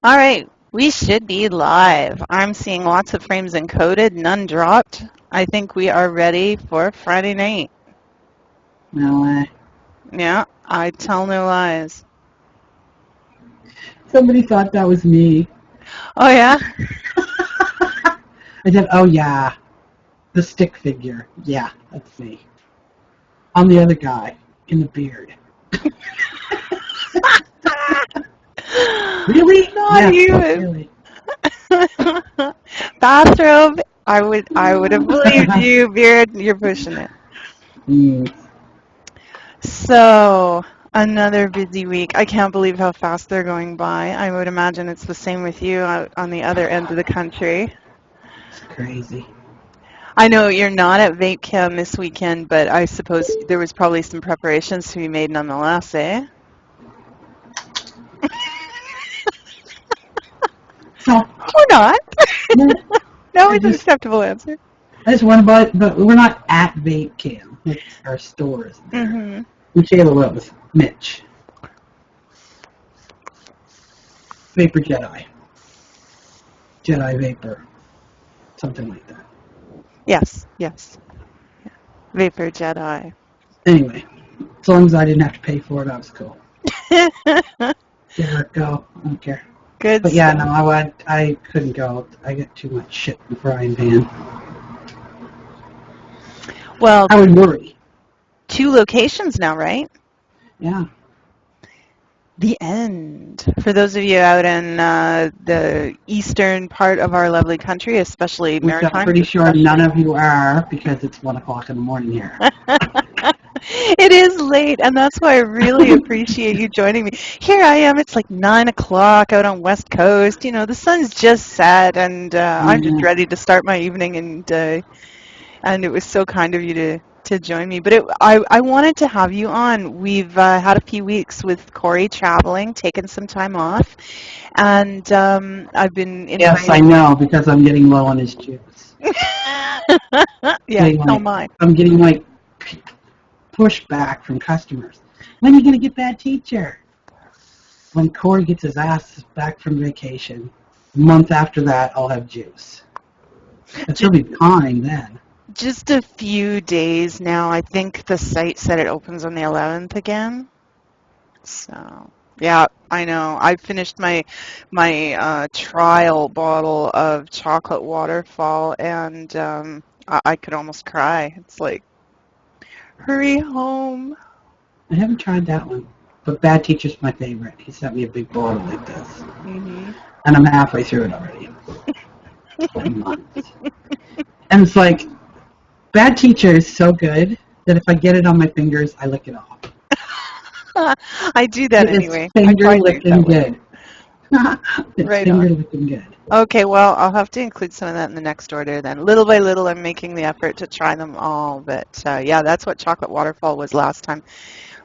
All right, we should be live. I'm seeing lots of frames encoded, none dropped. I think we are ready for Friday night. No way. Yeah, I tell no lies. Somebody thought that was me. Oh, yeah? I said, oh yeah, the stick figure. Yeah, that's me. I'm the other guy in the beard. Really? Not even. Really. Bathrobe, I would have believed you. Beard, you're pushing it. So, another busy week. I can't believe how fast they're going by. I would imagine it's the same with you out on the other end of the country. It's crazy. I know you're not at Vape Cam this weekend, but I suppose there was probably some preparations to be made nonetheless, eh? No. Or not. No, it's an acceptable answer. I just want to buy, but we're not at Vape Cam. It's our stores. Mm-hmm. We share a lot with Mitch. Vapor Jedi. Jedi Vapor. Something like that. Yes. Vaper Jedi. Anyway, as long as I didn't have to pay for it, I was cool. Give her a go. I don't care. Good. But yeah, no, I couldn't go. I get too much shit in the frying pan. Well, I would worry. 2 locations now, right? Yeah. The end. For those of you out in the eastern part of our lovely country, especially Which maritime. I'm pretty sure none of you are, because it's 1 o'clock in the morning here. It is late, and that's why I really appreciate you joining me. Here I am, it's like 9 o'clock out on West Coast. You know, the sun's just set, and I'm just ready to start my evening, and it was so kind of you to join me. But I wanted to have you on. We've had a few weeks with Cory traveling, taking some time off, and I've been invited. Yes, I know, because I'm getting low on his juice. Yeah, so am I. I'm getting like pushback from customers. When are you going to get that teacher? When Cory gets his ass back from vacation, a month after that, I'll have juice. It's really fine then. Just a few days now. I think the site said it opens on the 11th again. So, yeah, I know. I finished my trial bottle of chocolate waterfall, and I could almost cry. It's like, hurry home. I haven't tried that one, but Bad Teacher's my favorite. He sent me a big bottle like this, Mm-hmm. and I'm halfway through it already. And it's like, Bad Teacher is so good that if I get it on my fingers, I lick it off. I do that anyway. It's finger licking good. It's Right finger on. licking good. Okay, well, I'll have to include some of that in the next order then. Little by little, I'm making the effort to try them all. But yeah, that's what chocolate waterfall was last time.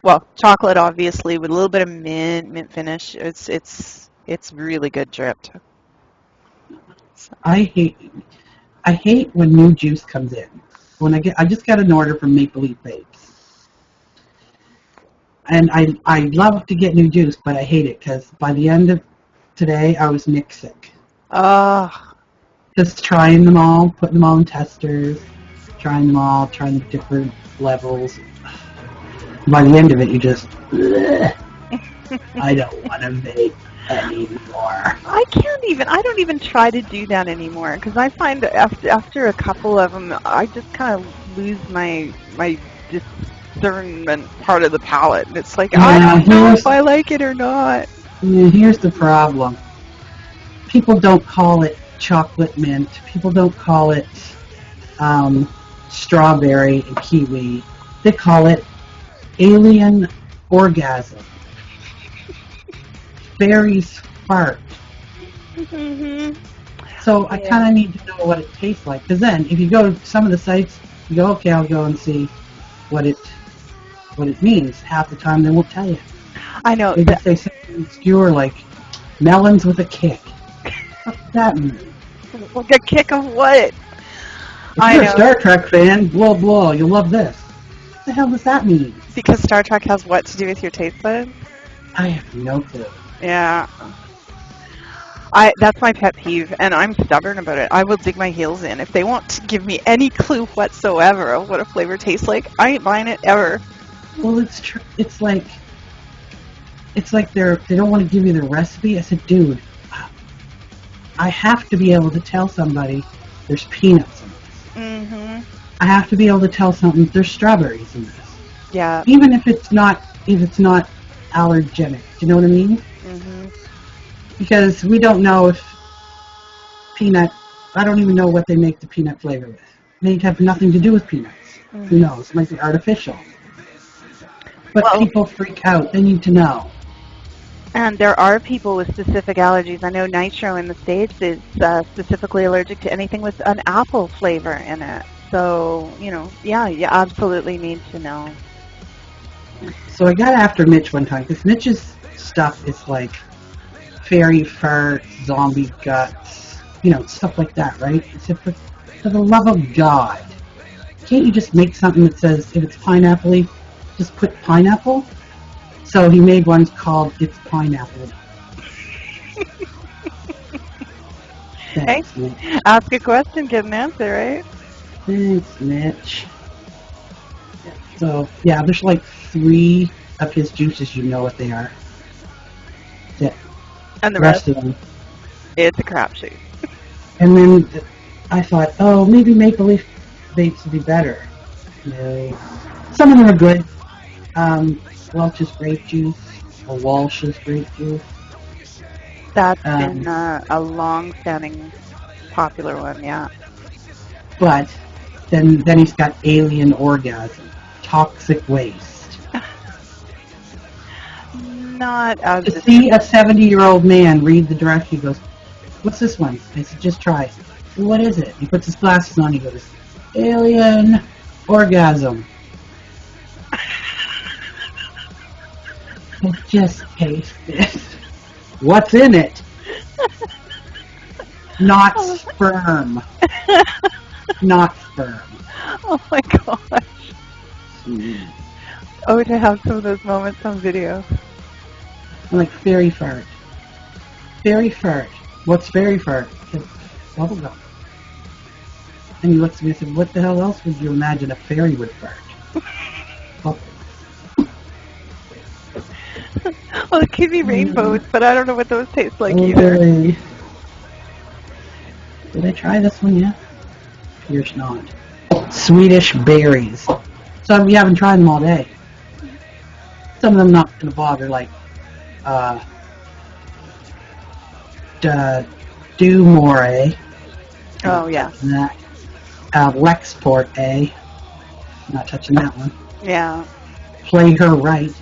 Well, chocolate obviously with a little bit of mint finish. It's really good dripped. So. I hate when new juice comes in. I just got an order from Maple Leaf Vapes, and I love to get new juice, but I hate it because by the end of today I was Nick sick. Just trying them all, putting them all in testers, trying them all, trying the different levels. By the end of it, you just, I don't want to vape anymore. I don't even try to do that anymore because I find after a couple of them, I just kind of lose my discernment part of the palate. It's like, I don't know if I like it or not. Yeah, here's the problem. People don't call it chocolate mint. People don't call it strawberry and kiwi. They call it alien orgasm. Fairies fart. Mm-hmm. So I kind of need to know what it tastes like. Because then, if you go to some of the sites, you go, okay, I'll go and see what it means. Half the time, they won't tell you. I know. They just say something obscure like melons with a kick. What's that mean? Like a kick of what? If you're a Star Trek fan, blah, blah, you'll love this. What the hell does that mean? Because Star Trek has what to do with your taste buds? I have no clue. Yeah. That's my pet peeve, and I'm stubborn about it. I will dig my heels in. If they want to give me any clue whatsoever of what a flavor tastes like, I ain't buying it ever. Well, it's true. It's like they don't want to give you the recipe. I said, dude, I have to be able to tell somebody there's peanuts in this. Mm-hmm. I have to be able to tell something there's strawberries in this. Yeah. Even if it's not allergenic. Do you know what I mean? Mm-hmm. Because we don't know if I don't even know what they make the peanut flavor with. It may have nothing to do with peanuts. Mm-hmm. Who knows? It might be artificial. But people freak out. They need to know. And there are people with specific allergies. I know Nitro in the States is specifically allergic to anything with an apple flavor in it. So, yeah, you absolutely need to know. So I got after Mitch one time, because Mitch's stuff is like fairy fart, zombie guts, stuff like that, right? I said, for the love of God, can't you just make something that says, if it's pineapple-y, just put pineapple? So he made one called It's Pineapple. Thanks, hey, Mitch. Ask a question, get an answer, right? Thanks, Mitch. So, yeah, there's like 3 of his juices, you know what they are. That's it. And the rest of them. It's a crapshoot. And then I thought, oh, maybe Maple Leaf vapes would be better. No. Some of them are good. Welch's grape juice, or Walsh's grape juice. That's been a long-standing popular one, yeah. But then he's got Alien Orgasm, Toxic Waste. Not as to see a 70-year-old man read the direction, he goes, what's this one? I said, just try. Well, what is it? He puts his glasses on, he goes, Alien Orgasm. Just taste this. What's in it? Not sperm. Not sperm. Oh my gosh. Oh, to have some of those moments on video. I'm like, fairy fart. Fairy fart. What's fairy fart? It's bubblegum. And he looks at me and said, what the hell else would you imagine a fairy would fart? Bubble. Well, it could be rainbows, but I don't know what those taste like either. Did I try this one yet? Appears not. Swedish berries. So we haven't tried them all day. Some of them not going to bother, like Do More. Oh, yeah. That. Lexport A. Not touching that one. Yeah. Play Her Right.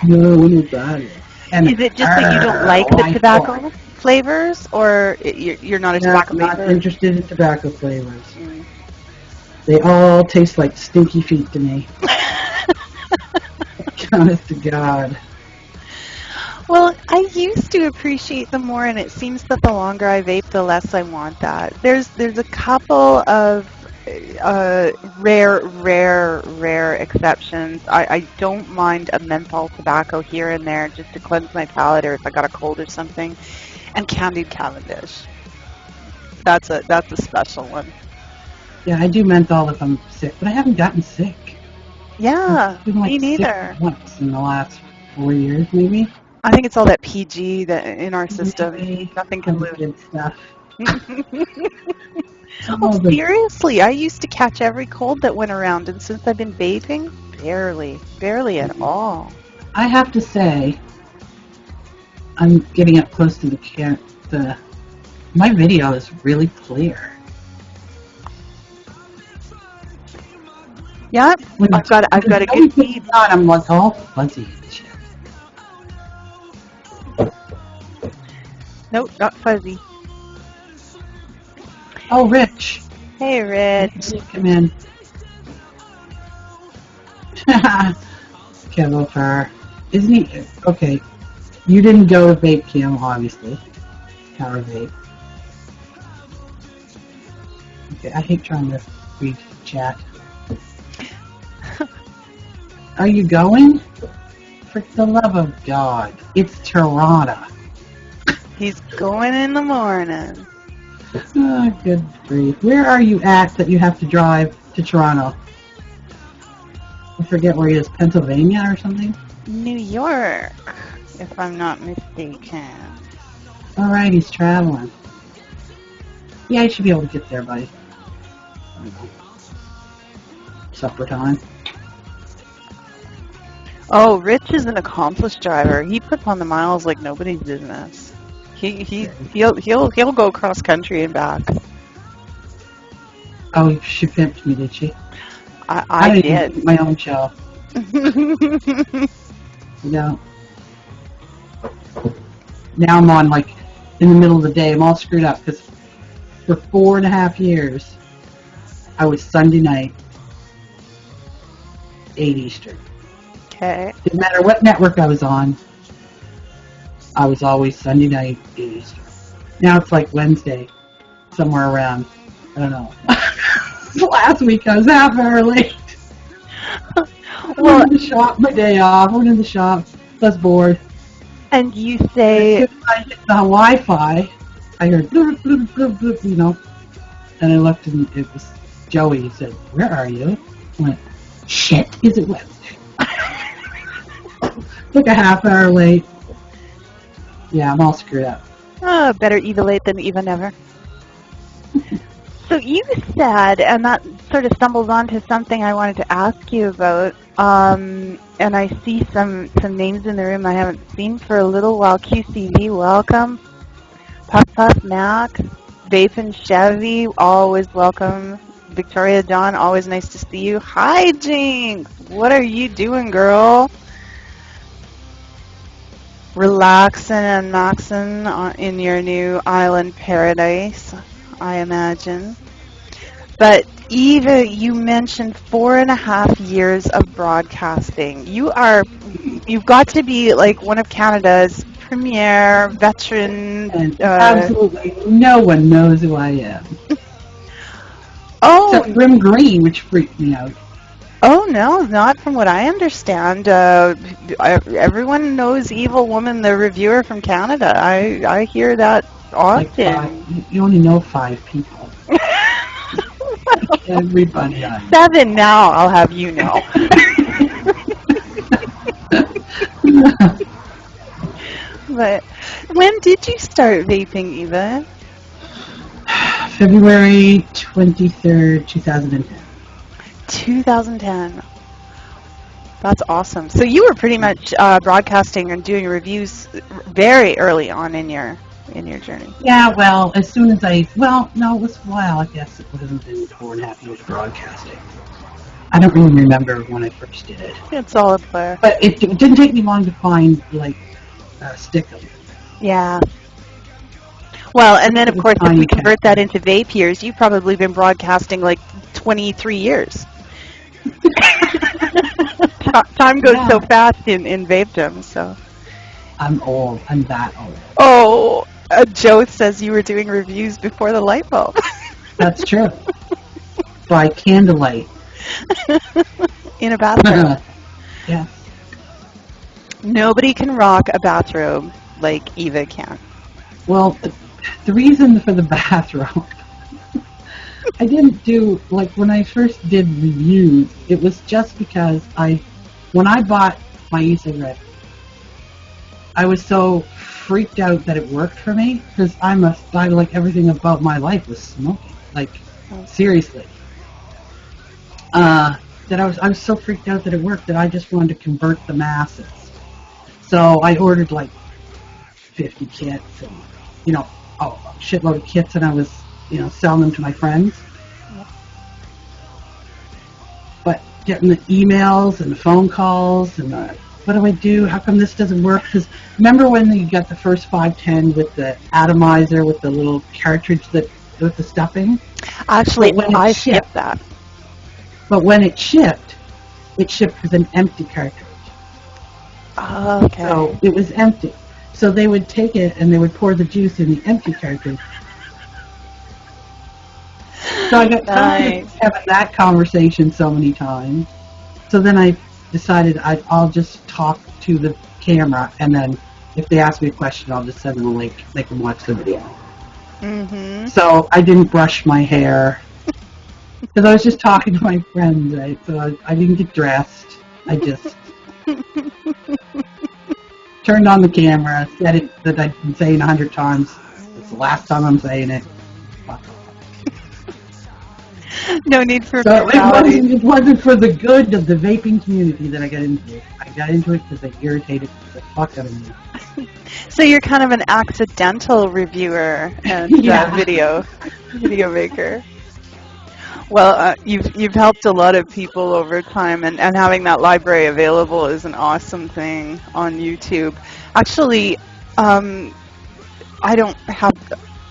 No, what is that? And is it just that you don't like the tobacco flavors, or you're not a tobacco flavor? Not interested in tobacco flavors. Mm. They all taste like stinky feet to me. Honest to God. Well, I used to appreciate them more, and it seems that the longer I vape, the less I want that. There's a couple of rare exceptions. I don't mind a menthol tobacco here and there just to cleanse my palate, or if I got a cold or something. And candied Cavendish. That's a special one. Yeah, I do menthol if I'm sick, but I haven't gotten sick. Yeah, me neither. Once in the last 4 years, maybe. I think it's all that PG that in our system. Maybe. Nothing can lose. Good stuff. Oh, seriously, I used to catch every cold that went around, and since I've been vaping, barely at all. I have to say, I'm getting up close to the camera. My video is really clear. Yeah, I've got a good feed. I'm like all fuzzy and shit. Nope, not fuzzy. Oh, Rich. Hey, Rich. Come in. Kevo, isn't he? Okay, you didn't go to Vape Cam, obviously. Power Vape. Okay, I hate trying to read chat. Are you going? For the love of God, it's Toronto. He's going in the morning. Oh, good grief. Where are you at that you have to drive to Toronto? I forget where he is. Pennsylvania or something? New York, if I'm not mistaken. All right, he's traveling. Yeah, he should be able to get there by supper time. Oh, Rich is an accomplished driver. He puts on the miles like nobody's business. He'll go cross country and back. Oh, she pimped me, did she? I didn't even do my own show. No. Now I'm on, like, in the middle of the day. I'm all screwed up because for 4.5 years, I was Sunday night, 8 Eastern. Okay. Didn't matter what network I was on, I was always Sunday night, 8 Eastern. Now it's like Wednesday, somewhere around, I don't know. Last week I was half hour late. Went to the shop, my day off, went in the shop, I was bored. And you say... As soon as I hit the Wi-Fi, I heard bloop, bloop, bloop, bloop, you know. And I looked and it was Joey. He said, "Where are you?" I went, "Shit, is it Wednesday?" Took a half hour late. Yeah, I'm all screwed up. Oh, better Eva late than Eva never. So you said, and that sort of stumbles onto something I wanted to ask you about, and I see some names in the room I haven't seen for a little while. QCV, welcome. Puff Puff Max, Vape and Chevy, always welcome. Victoria Dawn, always nice to see you. Hi, Jinx. What are you doing, girl? Relaxing and maxing in your new island paradise, I imagine. But Eva, you mentioned 4.5 years of broadcasting. You've got to be like one of Canada's premier veteran. And absolutely no one knows who I am. Oh, Except Grim Green, which freaked me out. Oh no, not from what I understand. Everyone knows Evil Woman, the reviewer from Canada. I hear that often. Like you only know 5 people. Everybody knows. 7 now, I'll have you know. But when did you start vaping, Eva? February 23rd, 2010. 2010. That's awesome. So you were pretty much broadcasting and doing reviews very early on in your journey. Yeah, well, as soon as no, it was a while. I guess it would have been 4.5 years broadcasting. I don't really remember when I first did it. It's all a blur. But it didn't take me long to find, like, Stickum. Yeah. Well, and then, of course, if we convert that into vape years, you've probably been broadcasting, like, 23 years. Time goes so fast in vapedom, so. I'm old. I'm that old. Oh, Joe says you were doing reviews before the light bulb. That's true. By candlelight. In a bathrobe. Yeah. Nobody can rock a bathrobe like Eva can. Well, the reason for the bathrobe, I didn't do, like, when I first did reviews, it was just because when I bought my e-cigarette, I was so freaked out that it worked for me, because I like, everything about my life was smoking, like, seriously. That I was so freaked out that it worked that I just wanted to convert the masses. So I ordered, like, 50 kits and, a shitload of kits, and I was, selling them to my friends. But getting the emails and the phone calls and what do I do? How come this doesn't work? Because remember when you got the first 510 with the atomizer with the little cartridge with the stuffing? Actually, I shipped that. But when it shipped with an empty cartridge. Oh, okay. So it was empty. So they would take it and they would pour the juice in the empty cartridge. So I got tired of having that conversation so many times. So then I decided I'll just talk to the camera, and then if they ask me a question, I'll just send them a link. They can watch the video. Mm-hmm. So I didn't brush my hair because I was just talking to my friend, right? So I didn't get dressed. I just turned on the camera, said it that I've been saying 100 times. It's the last time I'm saying it. No need for So formality. it wasn't for the good of the vaping community that I got into it. I got into it because it irritated the fuck out of me. So you're kind of an accidental reviewer and Yeah. video maker. Well, you've helped a lot of people over time, and having that library available is an awesome thing on YouTube. Actually, I don't have.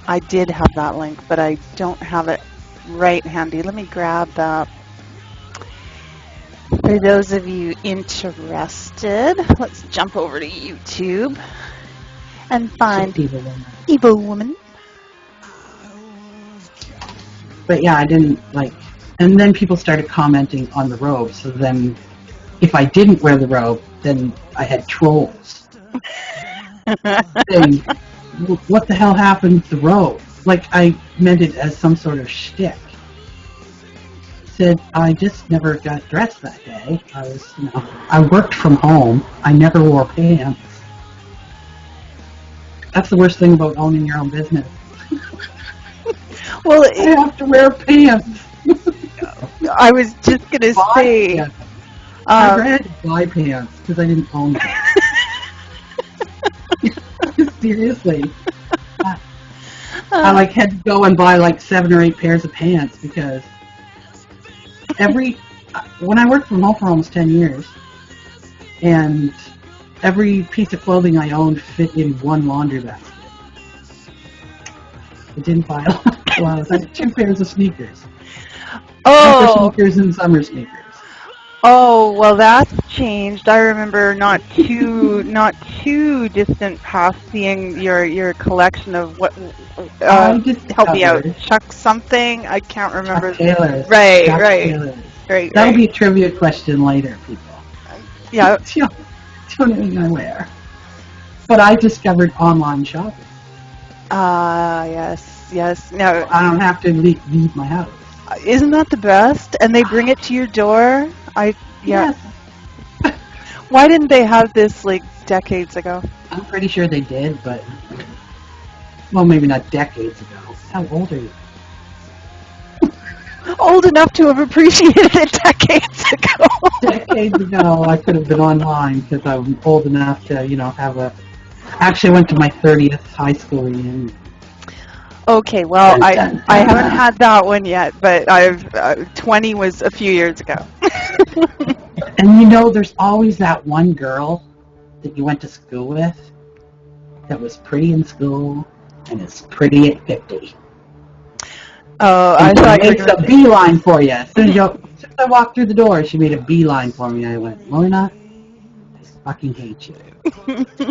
I did have that link, but I don't have it right handy. Let me grab that. For those of you interested, let's jump over to YouTube and find Evil Woman. But yeah, I didn't like. And then people started commenting on the robe. So then, if I didn't wear the robe, then I had trolls saying, "What the hell happened to the robe?" Like I meant it as some sort of shtick. Said I just never got dressed that day. I worked from home. I never wore pants. That's the worst thing about owning your own business. Well, I have to wear pants. I was just gonna say, I had to buy pants because I didn't own them. Seriously. I had to go and buy 7 or 8 pairs of pants because when I worked from home for almost 10 years, and every piece of clothing I owned fit in one laundry basket. I didn't buy a lot of clothes. I had 2 pairs of sneakers. Winter sneakers and summer sneakers. Oh, well, that's changed. I remember not too distant past seeing your collection of what help me out. Chuck something. I can't remember. Chuck Taylors. Right. That'll be a trivia question later, people. Yeah. Don't even know where. But I discovered online shopping. Yes. No, I don't have to leave my house. Isn't that the best? And they bring it to your door? Yes. Why didn't they have this decades ago? I'm pretty sure they did, but well, maybe not decades ago. How old are you? Old enough to have appreciated it decades ago. Decades ago, I could have been online because I'm old enough to, have a. Actually, I went to my 30th high school reunion. Okay, well, I haven't had that one yet, but 20 was a few years ago. And there's always that one girl that you went to school with that was pretty in school and is pretty at 50. Oh, I thought you were makes a beeline for you. As soon as I walked through the door, she made a beeline for me. I went, Lorna, I fucking hate you.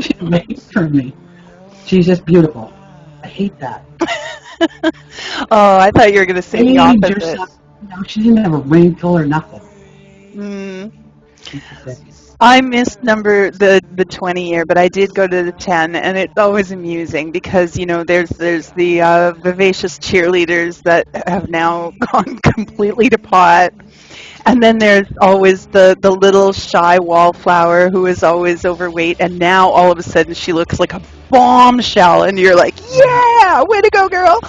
She made for me. She's just beautiful. I hate that. Oh, I thought you were going to say the opposite. She didn't have a wrinkle or nothing. I missed the 20 year, but I did go to the 10, and it's always amusing because there's the vivacious cheerleaders that have now gone completely to pot, and then there's always the little shy wallflower who is always overweight, and now all of a sudden she looks like a bombshell, and you're like, yeah, way to go, girl.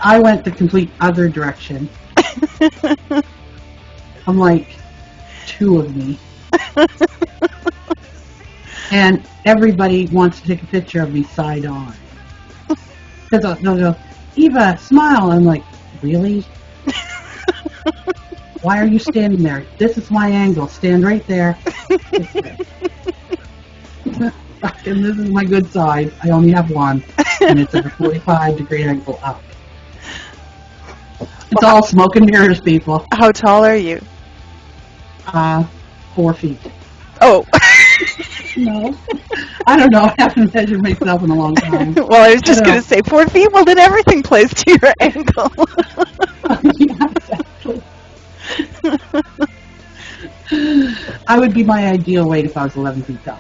I went the complete other direction. I'm like 2 of me. And everybody wants to take a picture of me side on. Because they'll go, Eva, smile. I'm like, really? Why are you standing there? This is my angle. Stand right there. And this is my good side. I only have one. And it's at a 45-degree angle up. It's all smoke and mirrors, people. How tall are you? 4 feet. Oh. No. I don't know. I haven't measured myself in a long time. Well, I was just going to say 4 feet. Well, then everything plays to your angle. Yeah, exactly. I would be my ideal weight if I was 11 feet tall.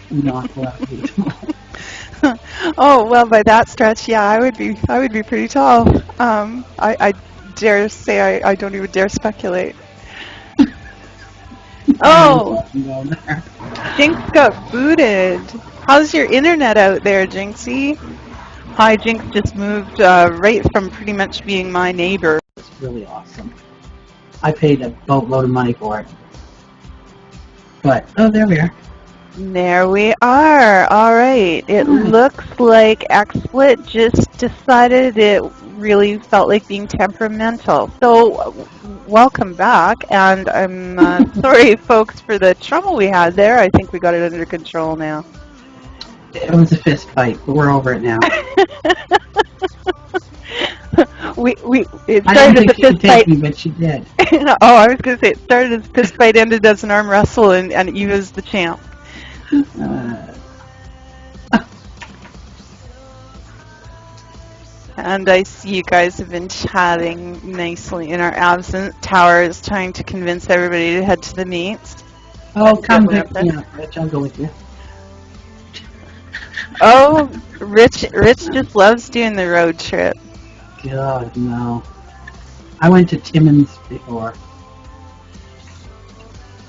Not 11 feet tall. Oh, well, by that stretch, yeah, I would be pretty tall. I dare say I don't even dare speculate. Oh, Jinx got booted. How's your internet out there, Jinxie? Hi, Jinx just moved right from pretty much being my neighbor. It's really awesome. I paid a boatload of money for it. But, oh, there we are. There we are. All right. It looks like XSplit just decided it really felt like being temperamental. So, welcome back. And I'm sorry, folks, for the trouble we had there. I think we got it under control now. It was a fist fight, but we're over it now. It I started didn't as a think she could fist fight. take me, but she did. Oh, I was going to say it started as a fist fight, ended as an arm wrestle, and Eva's the champ. And I see you guys have been chatting nicely in our absence. Tower is trying to convince everybody to head to the meets. Oh, come pick me up, Rich. I'll go with you. Oh, Rich just loves doing the road trip. God, no. I went to Timmins before.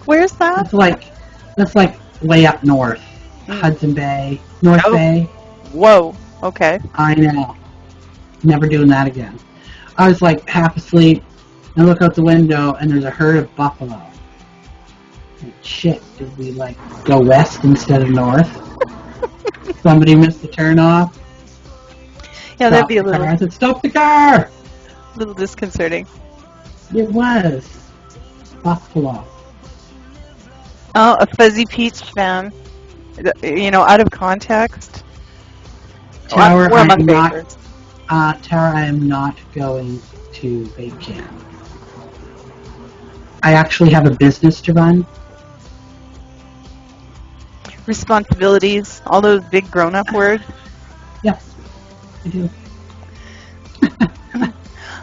Where's that? That's like way up north. Hudson Bay, North Bay. Whoa, okay. I know. Never doing that again. I was like half asleep and look out the window and there's a herd of buffalo. Like, shit, did we like go west instead of north? Somebody missed the turn off. Yeah, that'd be a little. I said, stop the car! A little disconcerting. It was. Buffalo. Oh, a Fuzzy Peach fan. You know, out of context. Tower, we're among vapers. Tara, I am not going to Vape Chat. I actually have a business to run. Responsibilities, all those big grown-up words. Yes, I do.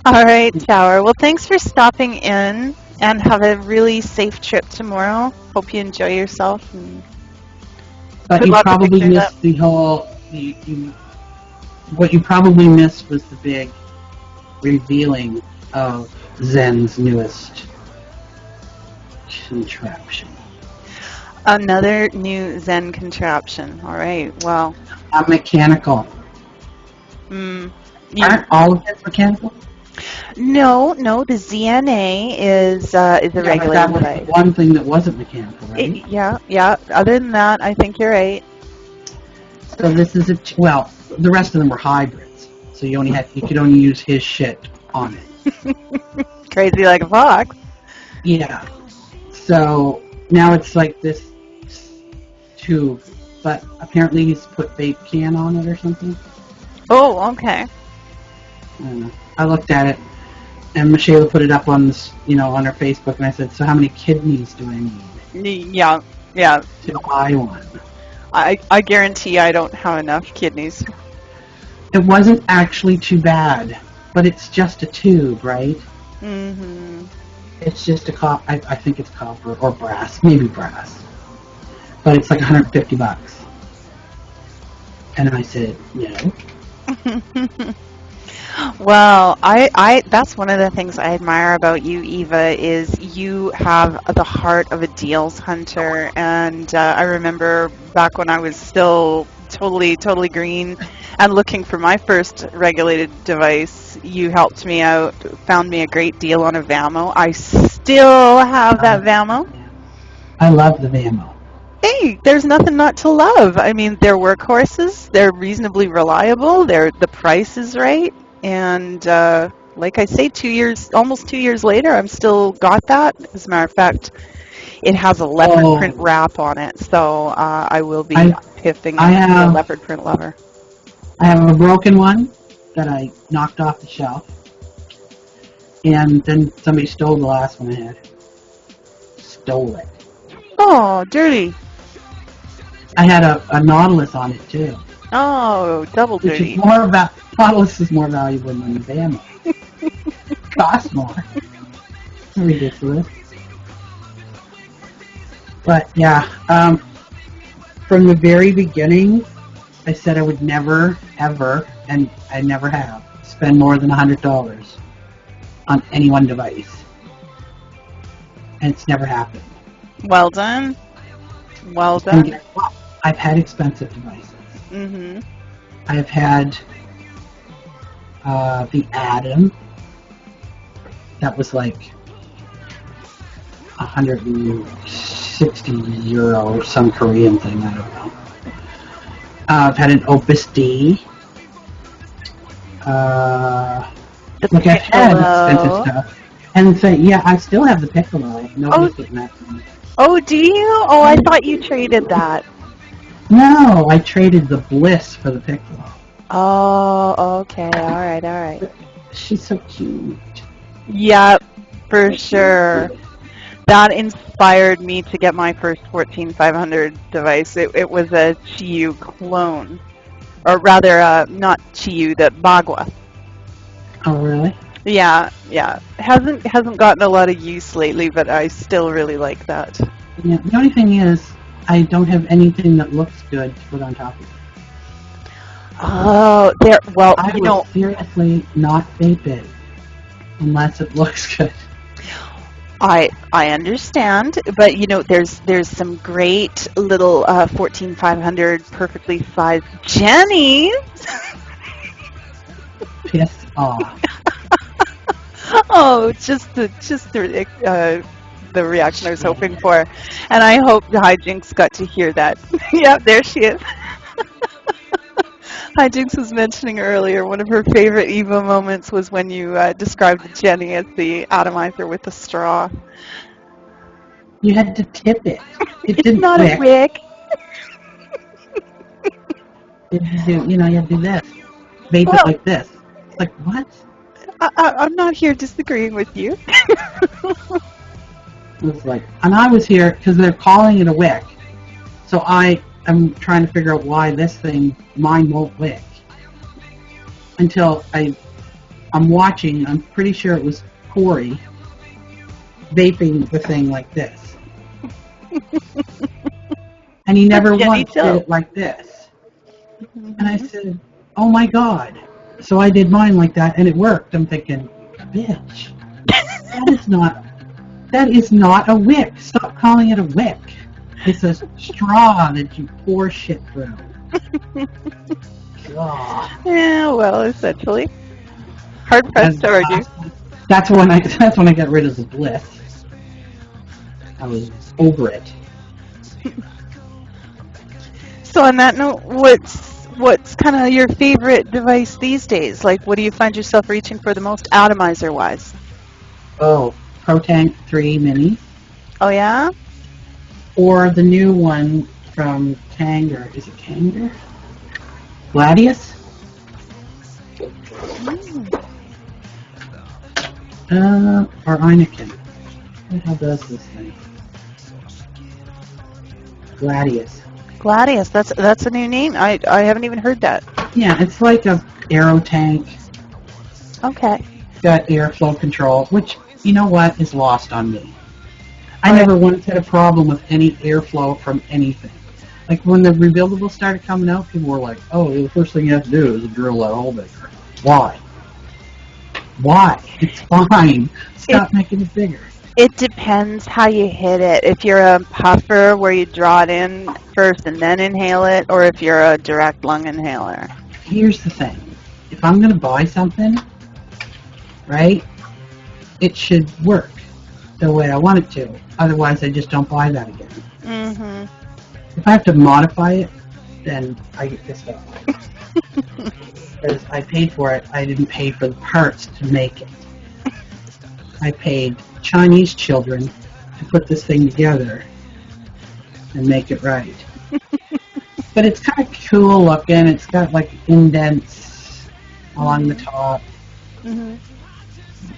All right, Tower. Well, thanks for stopping in, and have a really safe trip tomorrow. Hope you enjoy yourself. And but you probably missed the whole... What you probably missed was the big revealing of Zen's newest contraption. Another new Zen contraption. All right, well. A mechanical. Aren't all of it mechanical? No, the ZNA is a regulated that was device. the one thing that wasn't mechanical, right? Yeah. Other than that, I think you're right. So this is well, the rest of them were hybrids. So you could only use his shit on it. Crazy like a fox. Yeah. So now it's like this tube, but apparently he's put vape can on it or something. Oh, okay. I don't know. I looked at it, and Michelle put it up on this, on her Facebook, and I said, "So how many kidneys do I need?" Yeah. To buy one. I guarantee I don't have enough kidneys. It wasn't actually too bad, but it's just a tube, right? Mm-hmm. It's just I think it's copper or brass, maybe brass, but it's like $150. And I said, no. Well, I that's one of the things I admire about you, Eva, is you have the heart of a deals hunter. And I remember back when I was still totally green and looking for my first regulated device, you helped me out, found me a great deal on a Vamo. I still have that Vamo. I love the Vamo. Hey, there's nothing not to love. I mean, they're workhorses. They're reasonably reliable. The price is right. And like I say, almost 2 years later, I'm still got that. As a matter of fact, it has a leopard print wrap on it, so I will be piffing a leopard print lover. I have a broken one that I knocked off the shelf, and then somebody stole the last one I had. Stole it. Oh, dirty. I had a Nautilus on it too. Oh, double dirty. Nautilus is more valuable than the Vamo. Costs more. Ridiculous. But yeah, from the very beginning, I said I would never, ever, and I never have, spend more than $100 on any one device. And it's never happened. Well done. Well And done. guess what? I've had expensive devices. Mm-hmm. I've had the Atom. That was like 160 euro or some Korean thing, I don't know. I've had an Opus D. Look, I've had expensive stuff. And say, yeah, I still have the Piccolo. Nobody's getting that from me. Oh, do you? Oh, I thought you traded that. No, I traded the Bliss for the Piccolo. Oh, okay. All right. She's so cute. Yep, for sure. That inspired me to get my first 14500 device. It was a Chiyu clone. Or rather, not Chiyu, the Bagua. Oh, really? Yeah. Hasn't gotten a lot of use lately, but I still really like that. Yeah, the only thing is, I don't have anything that looks good to put on top of it. Oh, well, I will seriously not vape it unless it looks good. I understand, but there's some great little 14500 perfectly sized Jennies. Piss off. Oh, just the reaction I was hoping for, and I hope the Hijinks got to hear that. Yep, there she is. Hijinks was mentioning earlier one of her favorite Eva moments was when you described Jenny as the atomizer with the straw. You had to tip it. It's not a wick. You had to do this. Vape it like this. It's like, what? I'm not here disagreeing with you. It was like, and I was here because they're calling it a wick. So I'm trying to figure out why this thing, mine won't wick. Until I'm watching, I'm pretty sure it was Cory vaping the thing like this. And he never once did it like this. And I said, oh my God. So I did mine like that and it worked. I'm thinking, bitch, that is not a wick. Stop calling it a wick. It's a straw that you pour shit through. God. Yeah, well, essentially. Hard pressed to argue. That's when I got rid of the Bliss. I was over it. So on that note, what's kind of your favorite device these days? Like, what do you find yourself reaching for the most atomizer-wise? Oh, ProTank 3 Mini. Oh, yeah? Or the new one from Tyger. Is it Tyger? Gladius? Or Heineken. What the hell does this thing? Gladius. Gladius, that's a new name. I haven't even heard that. Yeah, it's like a aero tank. Okay. Got airflow control, which, you know what, is lost on me. I never once had a problem with any airflow from anything. Like when the rebuildables started coming out, people were like, oh, the first thing you have to do is drill that hole bigger. Why? It's fine. Stop making it bigger. It depends how you hit it. If you're a puffer where you draw it in first and then inhale it, or if you're a direct lung inhaler. Here's the thing. If I'm going to buy something, right, it should work the way I want it to. Otherwise, I just don't buy that again. Mm-hmm. If I have to modify it, then I get pissed off. Because I paid for it, I didn't pay for the parts to make it. I paid Chinese children to put this thing together and make it right. But it's kind of cool looking. It's got like indents along the top. Mm-hmm.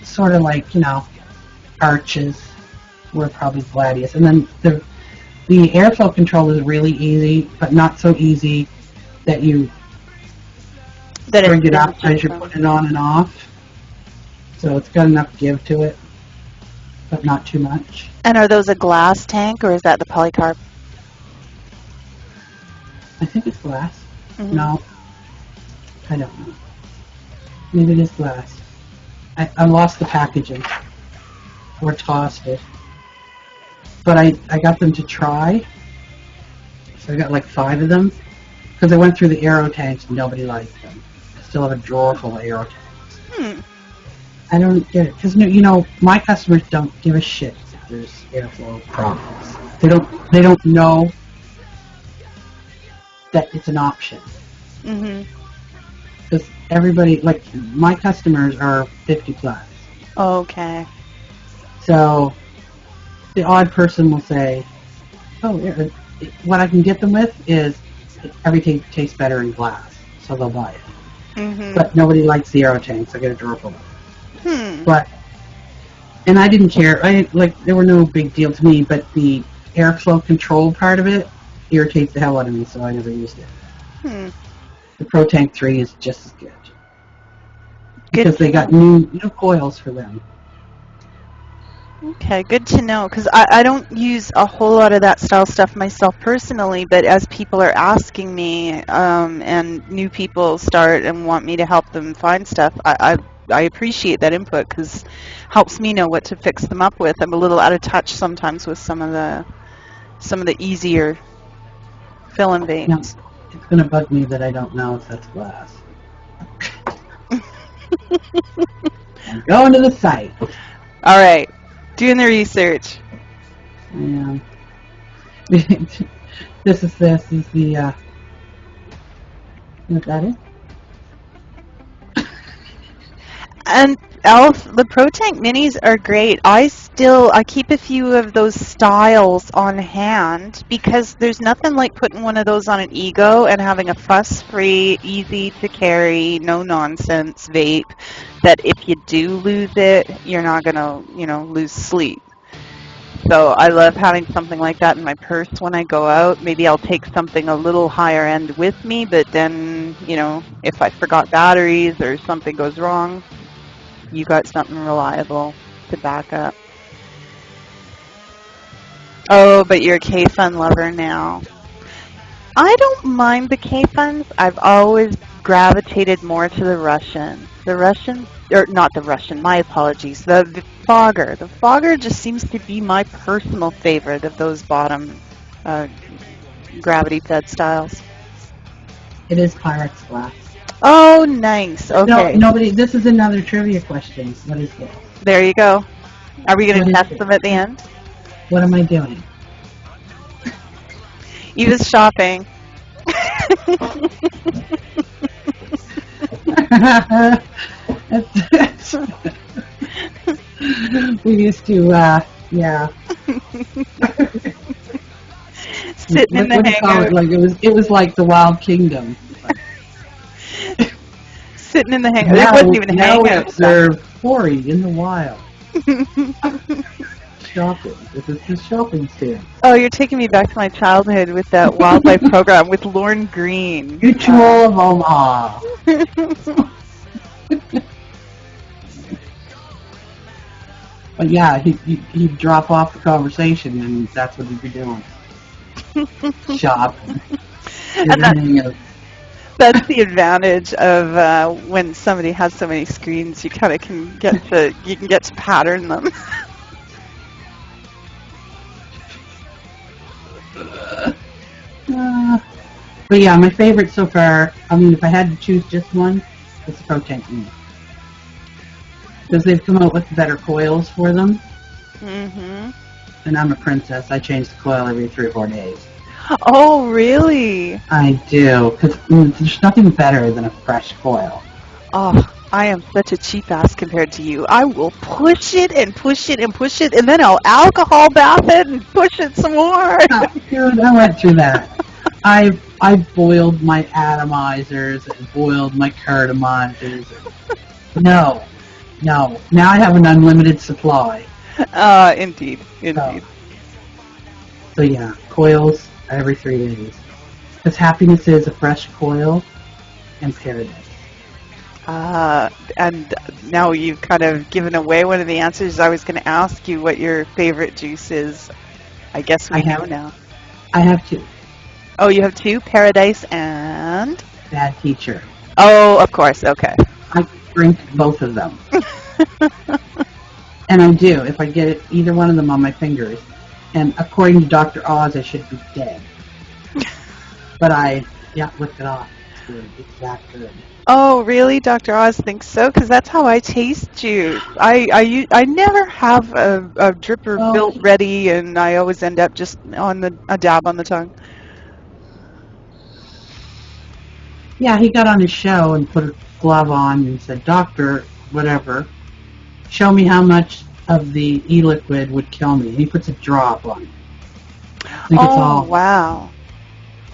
Sort of like, arches were probably Gladius. And then the airflow control is really easy, but not so easy that you bring it up as you're putting it on and off. So it's got enough give to it. but not too much. And are those a glass tank or is that the polycarb? I think it's glass. Mm-hmm. No, I don't know. Maybe it is glass. I lost the packaging or tossed it. But I got them to try. So I got like 5 of them. Because I went through the aero tanks and nobody liked them. I still have a drawer full of aero tanks. I don't get it. Because, you know, my customers don't give a shit if there's airflow problems. They don't know that it's an option. Mm-hmm. Because everybody, like, my customers are 50 plus. Okay. So the odd person will say, oh, yeah, what I can get them with is everything tastes better in glass, so they'll buy it. Mm-hmm. But nobody likes the aero tanks. I get a drawer full of Hmm. But, and I didn't care. They were no big deal to me, but the airflow control part of it irritates the hell out of me, so I never used it. Hmm. The Pro Tank 3 is just as good. Because they got new coils for them. Okay, good to know, because I don't use a whole lot of that style stuff myself personally, but as people are asking me and new people start and want me to help them find stuff, I appreciate that input because helps me know what to fix them up with. I'm a little out of touch sometimes with some of the easier fill-in vapes. Now, it's going to bug me that I don't know if that's glass. I'm going to the site. All right. Doing the research. Yeah. This is the, what that is? And Elf, the Pro Tank Minis are great. I keep a few of those styles on hand because there's nothing like putting one of those on an Ego and having a fuss-free, easy to carry, no nonsense vape that if you do lose it, you're not gonna, lose sleep. So I love having something like that in my purse when I go out. Maybe I'll take something a little higher end with me, but then, if I forgot batteries or something goes wrong, you got something reliable to back up. Oh, but you're a K-Fun lover now. I don't mind the K-Funs. I've always gravitated more to the Russian. The Russian, or not the Russian, my apologies, the Fogger. The Fogger just seems to be my personal favorite of those bottom gravity-fed styles. It is Pyrex glass. Oh, nice. Okay. No, nobody. This is another trivia question. What is this? There you go. Are we going to test them at the end? What am I doing? Eva's shopping. We used to, yeah. Sitting in the hangar. Like it was like the Wild Kingdom. Sitting in the hangar. It wasn't even a hangar. Now we observe Cory in the wild. Shopping. This is his shopping stand. Oh, you're taking me back to my childhood with that wildlife program with Lorne Green. Mutual of Omaha. But yeah, he'd drop off the conversation, and that's what he'd be doing. Shopping. And that's the advantage of when somebody has so many screens. You kind of can get to pattern them. But yeah, my favorite so far, I mean, if I had to choose just one, it's the Pro Tank Mini. Because they've come out with better coils for them. Mm-hmm. And I'm a princess. I change the coil every 3 or 4 days. Oh, really? I do. Because there's nothing better than a fresh coil. Oh, I am such a cheap ass compared to you. I will push it and push it and push it, and then I'll alcohol bath it and push it some more. Dude, I went through that. I've boiled my atomizers and boiled my cartomizers. No. Now I have an unlimited supply. Indeed. So yeah, coils every 3 days. Because happiness is a fresh coil and paradise. And now you've kind of given away one of the answers. I was going to ask you what your favorite juice is. I guess we know now. I have two. Oh, you have two? Paradise and? Bad Teacher. Oh, of course. Okay. I drink both of them. And I do, if I get it, either one of them on my fingers. And according to Dr. Oz, I should be dead. But I licked it off. It's good. It's that good. Oh, really? Dr. Oz thinks so? Because that's how I taste juice. I never have a dripper built ready, and I always end up just on a dab on the tongue. Yeah, he got on his show and put a glove on and said, Doctor, whatever, show me how much of the e-liquid would kill me. And he puts a drop on. Oh, wow.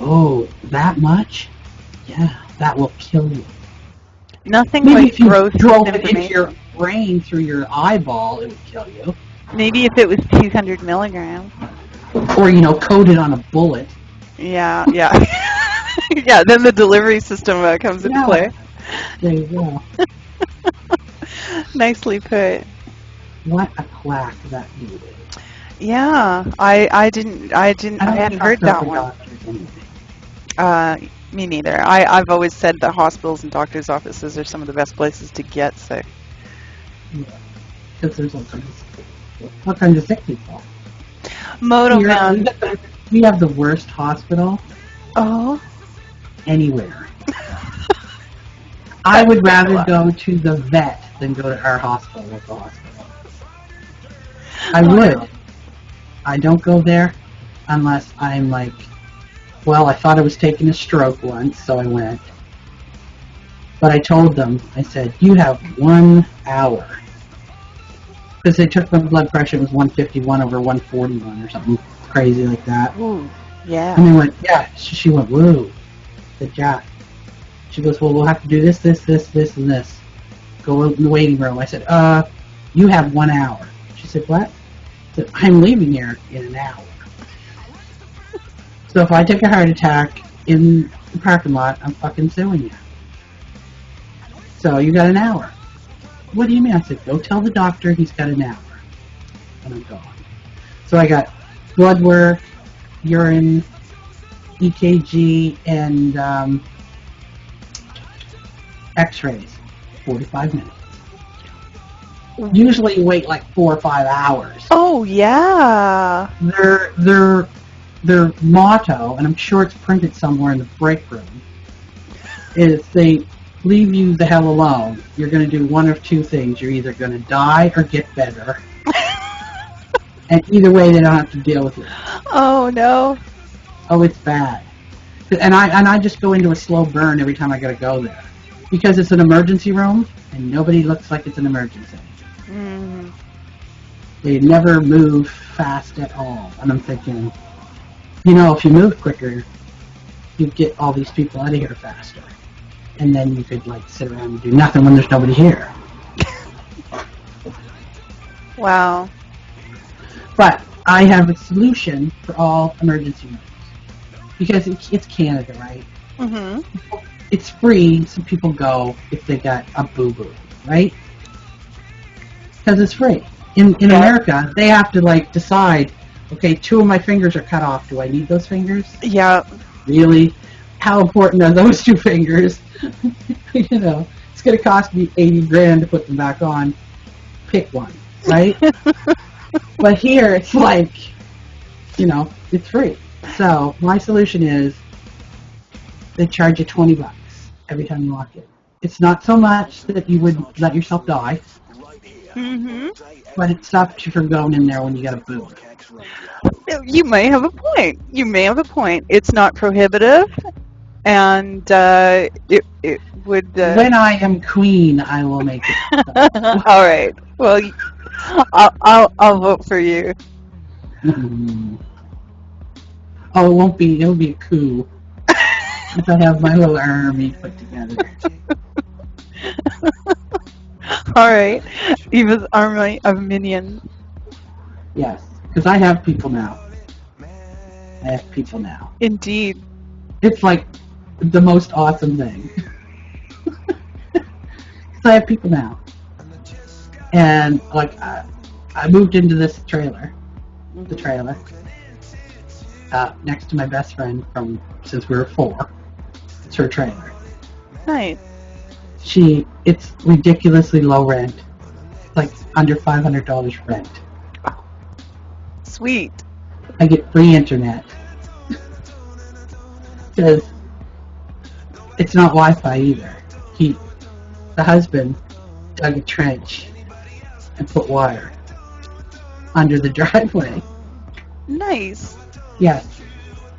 Oh, that much? Yeah, that will kill you. Nothing Maybe like if you gross drove it into your brain through your eyeball, it would kill you. Maybe if it was 200 milligrams. Or, coated on a bullet. Yeah. Yeah, then the delivery system comes into play. There you go. Nicely put. What a quack that dude is. Yeah, I hadn't heard that one. Me neither. I've always said that hospitals and doctors' offices are some of the best places to get sick. Yeah, because there's all kinds of sick people. Moto Man. We have the worst hospital. Oh. Anywhere. I would rather go to the vet than go to our hospital at the hospital. I would. I don't go there unless I'm like, well, I thought I was taking a stroke once, so I went. But I told them, I said, you have 1 hour. Because they took my blood pressure, it was 151 over 141 or something crazy like that. Ooh, yeah. And they went, yeah. She went, whoa. Good job. She goes, well, we'll have to do this, and this. Go in the waiting room. I said, you have 1 hour. She said, what? I said, I'm leaving here in an hour. So if I take a heart attack in the parking lot, I'm fucking suing you. So you got an hour. What do you mean? I said, go tell the doctor he's got an hour. And I'm gone. So I got blood work, urine, EKG, and x-rays. 45 minutes. Usually you wait like 4 or 5 hours. Oh, yeah. Their motto, and I'm sure it's printed somewhere in the break room, is they leave you the hell alone. You're going to do one of two things. You're either going to die or get better. And either way, they don't have to deal with it. Oh, no. Oh, it's bad. And I just go into a slow burn every time I got to go there. Because it's an emergency room, and nobody looks like it's an emergency. Mm. They never move fast at all. And I'm thinking, if you move quicker, you'd get all these people out of here faster. And then you could, sit around and do nothing when there's nobody here. Wow. But I have a solution for all emergency rooms. Because it's Canada, right? Mm-hmm. It's free, so people go if they got a boo-boo, right? Because it's free. In America, they have to, decide, okay, 2 of my fingers are cut off. Do I need those fingers? Yeah. Really? How important are those 2 fingers? It's going to cost me $80,000 to put them back on. Pick one, right? But here, it's it's free. So my solution is they charge you $20 every time you walk in. It's not so much that you would let yourself die, but it stops you from going in there when you got a boo. You may have a point. It's not prohibitive, and it would. When I am queen, I will make it. All right. Well, I'll vote for you. Oh, it won't be. It'll be a coup if I have my little army put together. All right. Eva's army of minions. Yes, because I have people now. Indeed. It's like the most awesome thing. So I have people now. And, like, I moved into this trailer, the trailer, next to my best friend since we were 4. It's her trailer. Nice. It's ridiculously low rent. Like under $500 rent. Sweet. I get free internet. Because it's not Wi-Fi either. The husband dug a trench and put wire under the driveway. Nice. Yes.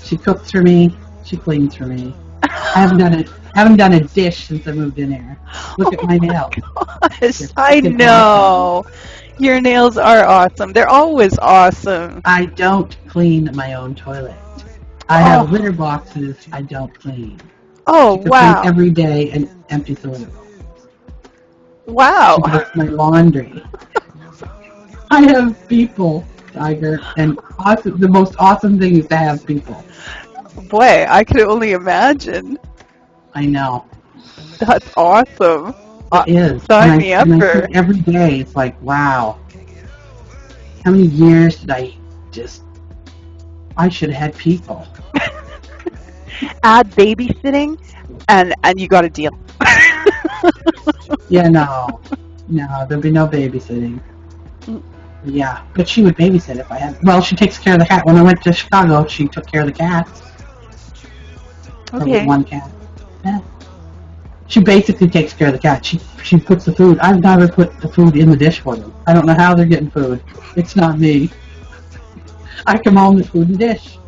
She cooks for me. She cleans for me. I haven't done a dish since I moved in here. Look at my nails. Gosh, I know. Your nails are awesome. They're always awesome. I don't clean my own toilet. I have litter boxes I don't clean. Oh, wow. Clean every day and empty the litter box. Wow. That's my laundry. I have people, Tyger, and the most awesome thing is to have people. Boy, I could only imagine. I know. That's awesome. It is. Sign me up for every day. It's like, wow. How many years did I should have had people. Add babysitting, and you got a deal. Yeah, no, there'll be no babysitting. Yeah, but she would babysit if I had. Well, she takes care of the cat. When I went to Chicago, she took care of the cats. Okay. One cat. Yeah. She basically takes care of the cat. She puts the food. I've never put the food in the dish for them. I don't know how they're getting food. It's not me. I come home with food and dish.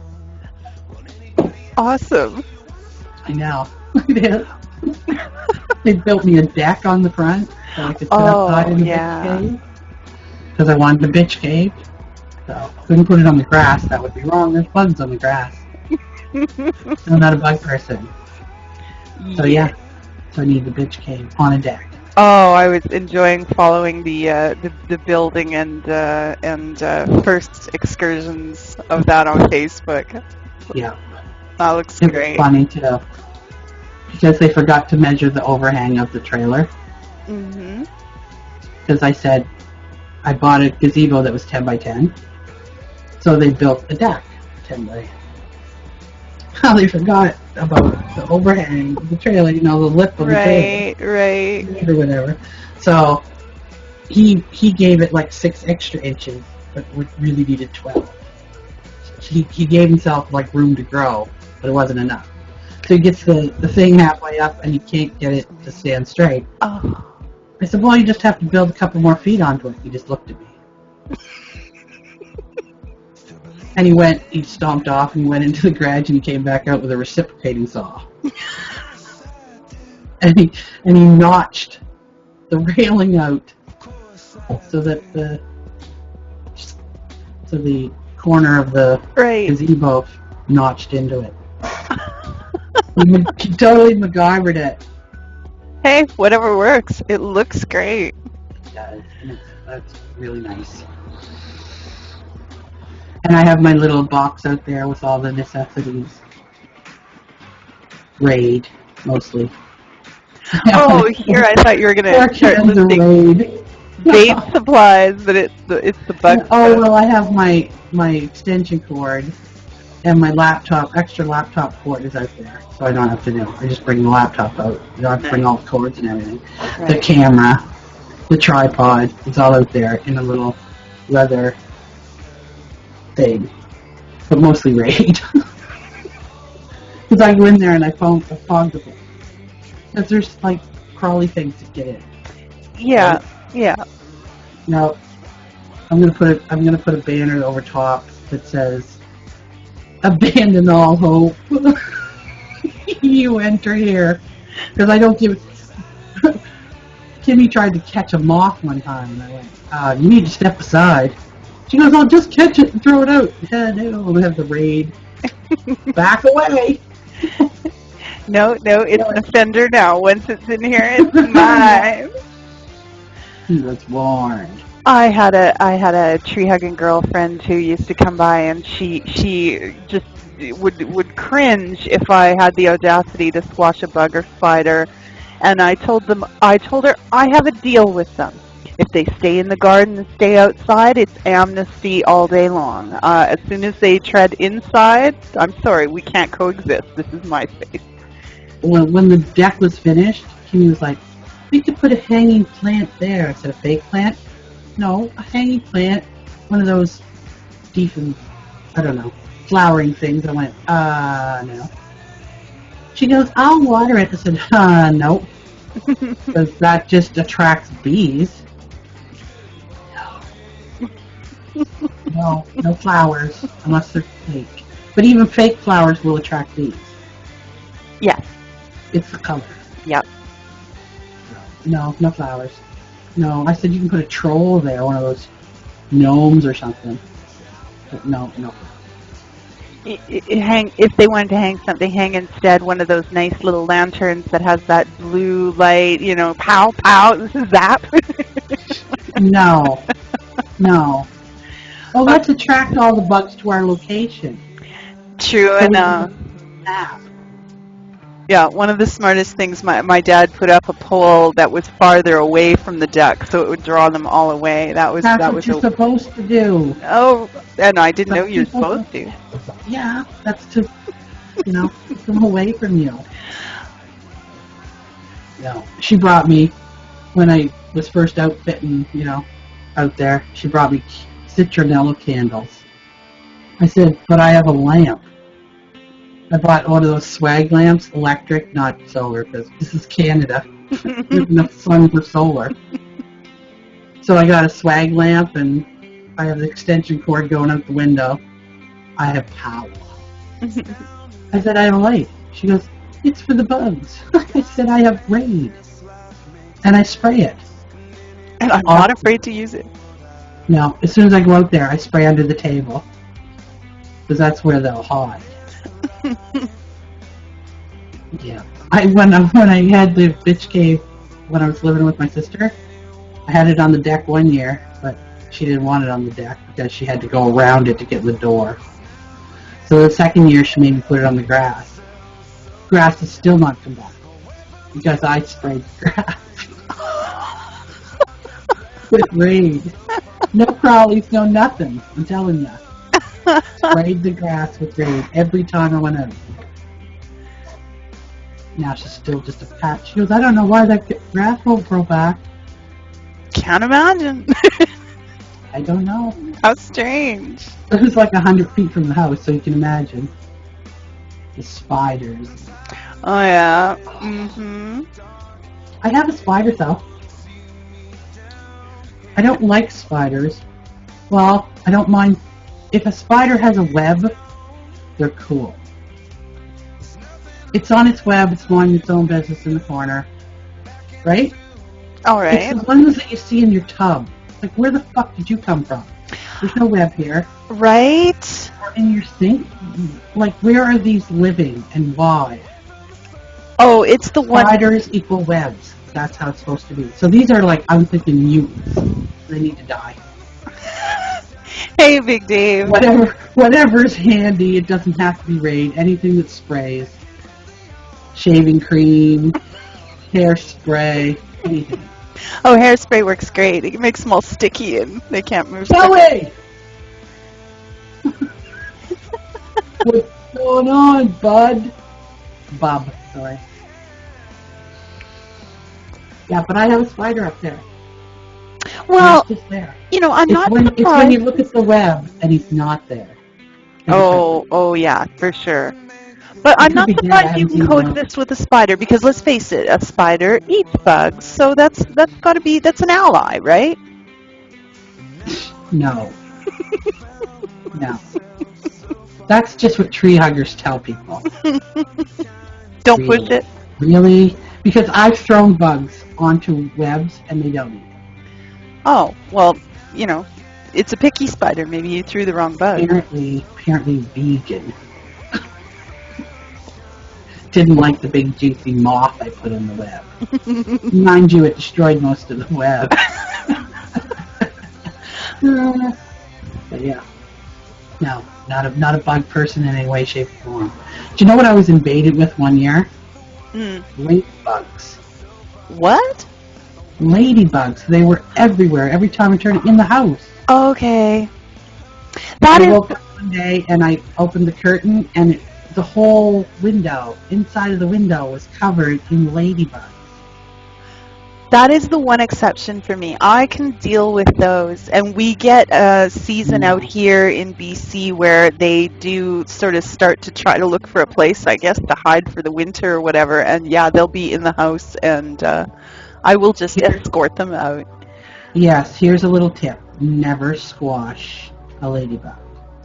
Awesome. I know. It is. They built me a deck on the front so I could sit outside in the bitch cave. Because I wanted a bitch cave. So couldn't put it on the grass. That would be wrong. There's bugs on the grass. I'm not a bug person. So yeah. So I need the bitch cave on a deck. Oh, I was enjoying following the building and first excursions of that on Facebook. Yeah. That looks It great. was funny too. Because they forgot to measure the overhang of the trailer. Mhm. Because I said I bought a gazebo that was 10 by 10. So they built a deck 10 by. How they forgot about the overhang of the trailer, the lip of the trailer. Right. Or whatever. So he gave it like 6 extra inches, but really needed 12. He gave himself like room to grow, but it wasn't enough. So he gets the thing halfway up and he can't get it to stand straight. Oh. I said, well, you just have to build a couple more feet onto it. He just looked at me. And he stomped off and went into the garage and he came back out with a reciprocating saw. and he notched the railing out so that the corner of the gazebo notched into it. He totally MacGyvered it. Hey, whatever works. It looks great. It does. That's really nice. And I have my little box out there with all the necessities. Raid, mostly. Oh, here I thought you were going to start listing vape supplies, but it's the bug. Oh, well, I have my extension cord and my extra laptop cord is out there, so I don't have to I just bring the laptop out. You don't have to bring all the cords and everything. Right. The camera, the tripod, it's all out there in a little leather thing, but mostly Raid. Because I go in there and I fog the place. Because there's like crawly things to get in. Yeah, right? Yeah. Now, I'm gonna put a banner over top that says, "Abandon all hope. You enter here." Because I don't give. Kimmy tried to catch a moth one time, and I went, "You need to step aside." She goes, "I'll just catch it and throw it out." Yeah, no, we have the Raid. Back away. No, it's an offender now. Once it's in here, it's mine. That's warned. I had a tree hugging girlfriend who used to come by, and she just would cringe if I had the audacity to squash a bug or spider, And I told her, I have a deal with them. If they stay in the garden and stay outside, it's amnesty all day long. As soon as they tread inside, I'm sorry, we can't coexist. This is my space. When the deck was finished, he was like, we could put a hanging plant there. I said, a fake plant? No, a hanging plant. One of those decent, I don't know, flowering things. I went, no. She goes, I'll water it. I said, no. Because that just attracts bees. No flowers, unless they're fake. But even fake flowers will attract bees. Yes. It's the color. Yep. No flowers. No, I said you can put a troll there, one of those gnomes or something. But no. If they wanted to hang something, hang instead one of those nice little lanterns that has that blue light, pow, pow, zap. No. Well, let's attract all the bugs to our location. True, and yeah, one of the smartest things, my dad put up a pole that was farther away from the duck, so it would draw them all away. That's what you're supposed to do. Oh, and I didn't know you were supposed to. Yeah, that's to, keep them away from you. No, she brought me, when I was first outfitting, out there, she brought me citronella candles. I said, but I have a lamp. I bought one of those swag lamps, electric, not solar, because this is Canada. There's enough sun for solar. So I got a swag lamp, and I have the extension cord going out the window. I have power. I said, I have a light. She goes, it's for the bugs. I said, I have Raid. And I spray it. And I'm not afraid to use it. No, as soon as I go out there, I spray under the table. Because that's where they'll hide. Yeah. When I had the bitch cave, when I was living with my sister, I had it on the deck one year, but she didn't want it on the deck because she had to go around it to get the door. So the second year, she made me put it on the grass. Grass has still not come back because I sprayed the grass with Raid. No crawlies, no nothing. I'm telling you. Sprayed the grass with Raid every time I went out. Now she's still just a patch. She goes, I don't know why that grass won't grow back. Can't imagine. I don't know. How strange. It was like 100 feet from the house, so you can imagine. The spiders. Oh, yeah. Mm-hmm. I have a spider, though. I don't like spiders. Well, I don't mind. If a spider has a web, they're cool. It's on its web, it's minding its own business in the corner. Right? All right. It's the ones that you see in your tub. Like, where the fuck did you come from? There's no web here. Right? Or in your sink. Like, where are these living and why? Oh, it's the one... Spiders equal webs. That's how it's supposed to be. So these are like, I'm thinking mutants. They need to die. Hey, Big Dave. Whatever's handy. It doesn't have to be Raid. Anything that sprays. Shaving cream, hairspray, anything. Oh, hairspray works great. It makes them all sticky and they can't move. Joey! What's going on, bud? Bob, sorry. Yeah, but I have a spider up there. Well, he's just there. I'm not surprised. It's when you look at the web and he's not there. Oh, yeah, for sure. But I'm not surprised you can coexist with a spider because let's face it, a spider eats bugs, so that's got to be an ally, right? No. No. That's just what tree huggers tell people. Don't push it. Really? Because I've thrown bugs onto webs and they don't eat. Oh, well, it's a picky spider. Maybe you threw the wrong bug. Apparently vegan. Didn't like the big juicy moth I put in the web. Mind you, it destroyed most of the web. But yeah. No, not a bug person in any way, shape, or form. Do you know what I was invaded with one year? Link bugs. What? Ladybugs. They were everywhere. Every time I turned in the house. Okay. That I is woke up one day and I opened the curtain and the whole window, inside of the window, was covered in ladybugs. That is the one exception for me. I can deal with those. And we get a season out here in BC where they do sort of start to try to look for a place, I guess, to hide for the winter or whatever. And yeah, they'll be in the house and I will just escort them out. Yes, here's a little tip. Never squash a ladybug.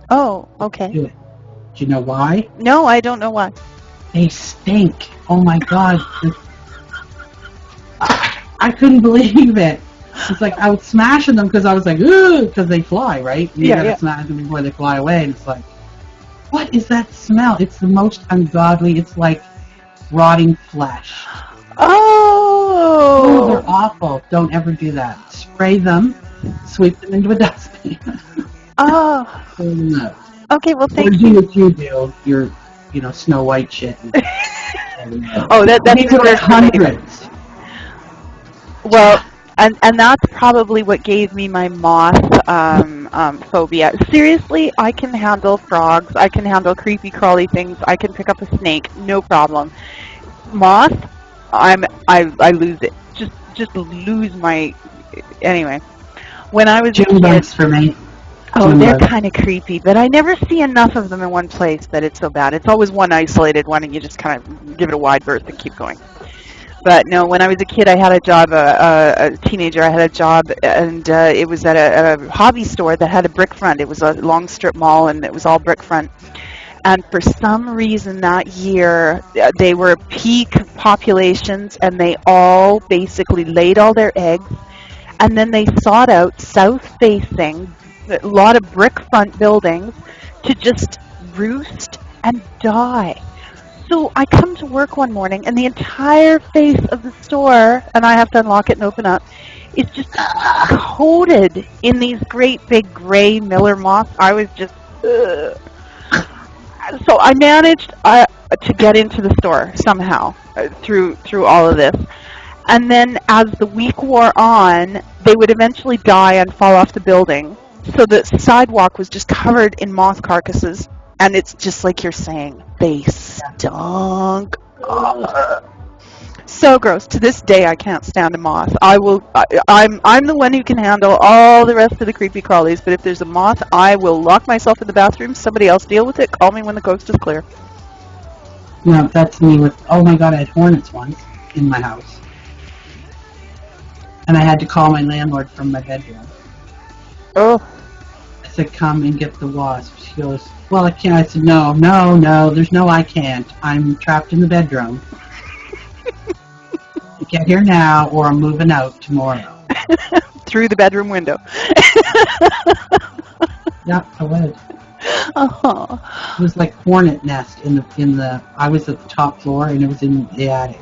Oh, okay. Do it. Do you know why? No, I don't know why. They stink. Oh my God. I couldn't believe it. It's like I was smashing them because I was like, ooh, because they fly, right? You gotta smash them before they fly away. And it's like, what is that smell? It's the most ungodly. It's like rotting flesh. Oh, they're awful. Don't ever do that. Spray them, sweep them into a dustbin. Oh. No. Okay, well, thank you. Or do what you do. Your, Snow White shit. Oh, that's like hundreds. Well, and that's probably what gave me my moth phobia. Seriously, I can handle frogs. I can handle creepy, crawly things. I can pick up a snake, no problem. Moth, I lose it. Just lose my. Anyway, when I was June bugs for me. Oh, they're kind of creepy, but I never see enough of them in one place that it's so bad. It's always one isolated one, and you just kind of give it a wide berth and keep going. But no, when I was a kid, I had a job, a teenager, I had a job, and it was at a hobby store that had a brick front. It was a long strip mall, and it was all brick front. And for some reason that year, they were peak populations, and they all basically laid all their eggs, and then they sought out south-facing, a lot of brick front buildings to just roost and die. So I come to work one morning, and the entire face of the store, and I have to unlock it and open up, is just coated in these great big gray Miller moths. I was just, ugh. So I managed to get into the store somehow through all of this. And then as the week wore on, they would eventually die and fall off the building. So the sidewalk was just covered in moth carcasses. And it's just like you're saying, they stunk. So gross. To this day, I can't stand a moth. I'm the one who can handle all the rest of the creepy crawlies. But if there's a moth, I will lock myself in the bathroom. Somebody else deal with it. Call me when the coast is clear. No, that's me with. Oh my God, I had hornets once in my house, and I had to call my landlord from my bedroom. Oh. I said, come and get the wasp. She goes, well, I can't. I said, no, there's no I can't. I'm trapped in the bedroom. Get here now or I'm moving out tomorrow. Through the bedroom window. Yeah, I would. Uh-huh. It was like hornet nest in the I was at the top floor and it was in the attic.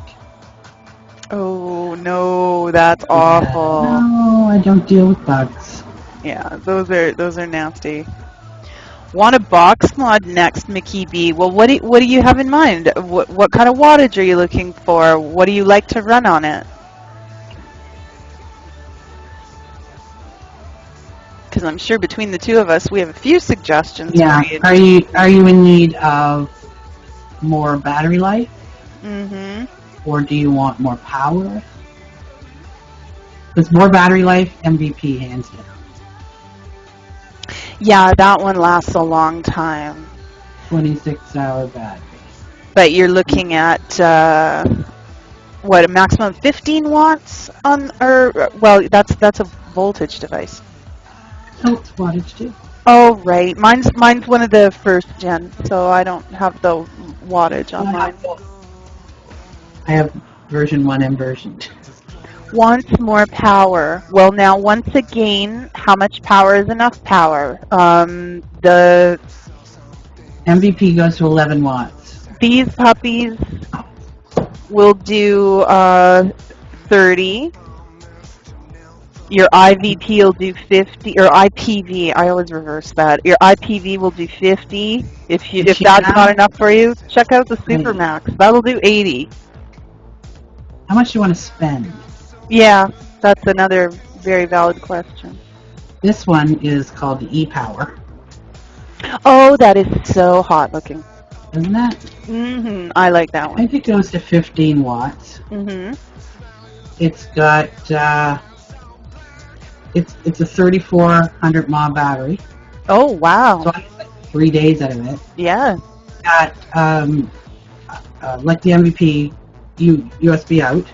Oh no, that's awful. No, I don't deal with bugs. Yeah, those are nasty. Want a box mod next, Mickey B? Well, what do you have in mind? What kind of wattage are you looking for? What do you like to run on it? Because I'm sure between the two of us, we have a few suggestions. Yeah. For you. Are you in need of more battery life? Mm-hmm. Or do you want more power? Because more battery life, MVP hands down. Yeah, that one lasts a long time. 26-hour battery. But you're looking at what, a maximum of 15 watts on, or well, that's a voltage device. Oh, it's wattage too. Oh right, mine's one of the first gen, so I don't have the wattage on mine. I have version 1 and version 2. Wants more power. Well, now once again, how much power is enough power? The MVP goes to 11 watts. These puppies will do 30. Your IVP will do 50, or IPV. I always reverse that. Your IPV will do 50. If that's not enough for you, check out the Supermax. That'll do 80. How much do you want to spend? Yeah, that's another very valid question. This one is called the E-Power. Oh, that is so hot looking. Isn't that? I like that I one. think it goes to 15 watts. It's got it's a 3400 mAh battery. Oh, wow. So I get like 3 days out of it. Yeah. Got like the MVP USB out.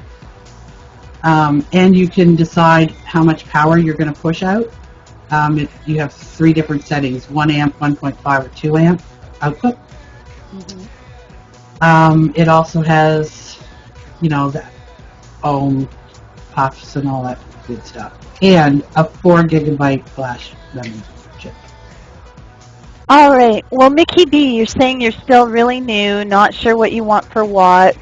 And you can decide how much power you're going to push out. You have 3 different settings: 1 amp, 1.5, or 2 amp output. It also has, the ohm puffs and all that good stuff, and a 4 gigabyte flash memory chip. All right. Well, Mickey B, you're saying you're still really new, not sure what you want for watts.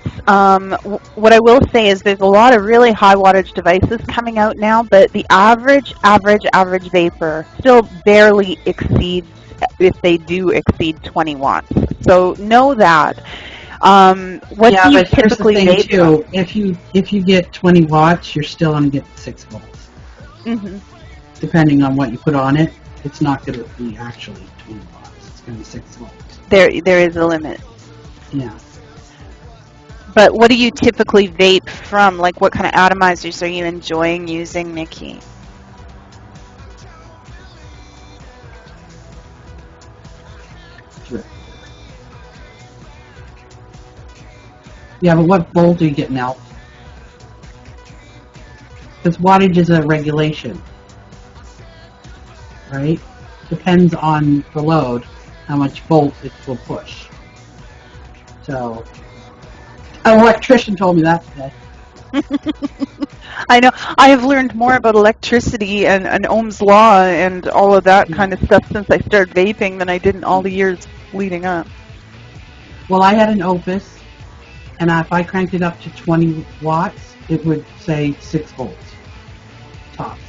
What I will say is there's a lot of really high wattage devices coming out now, but the average vapor still barely exceeds, if they do exceed 20 watts. So know that. What Yeah, do you but here's the typically thing vape too. If you get 20 watts, you're still going to get 6 volts. Depending on what you put on it, it's not going to be actually 20 watts. It's going to be 6 volts. There is a limit. Yeah. But what do you typically vape from? Like, what kind of atomizers are you enjoying using, Mickey? Sure. Yeah, but what volt are you getting out? Because wattage is a regulation, right? Depends on the load, how much volt it will push. So, an electrician told me that today. I know. I have learned more about electricity and Ohm's law and all of that kind of stuff since I started vaping than I did in all the years leading up. Well, I had an Opus, and if I cranked it up to 20 watts, it would say 6 volts tops.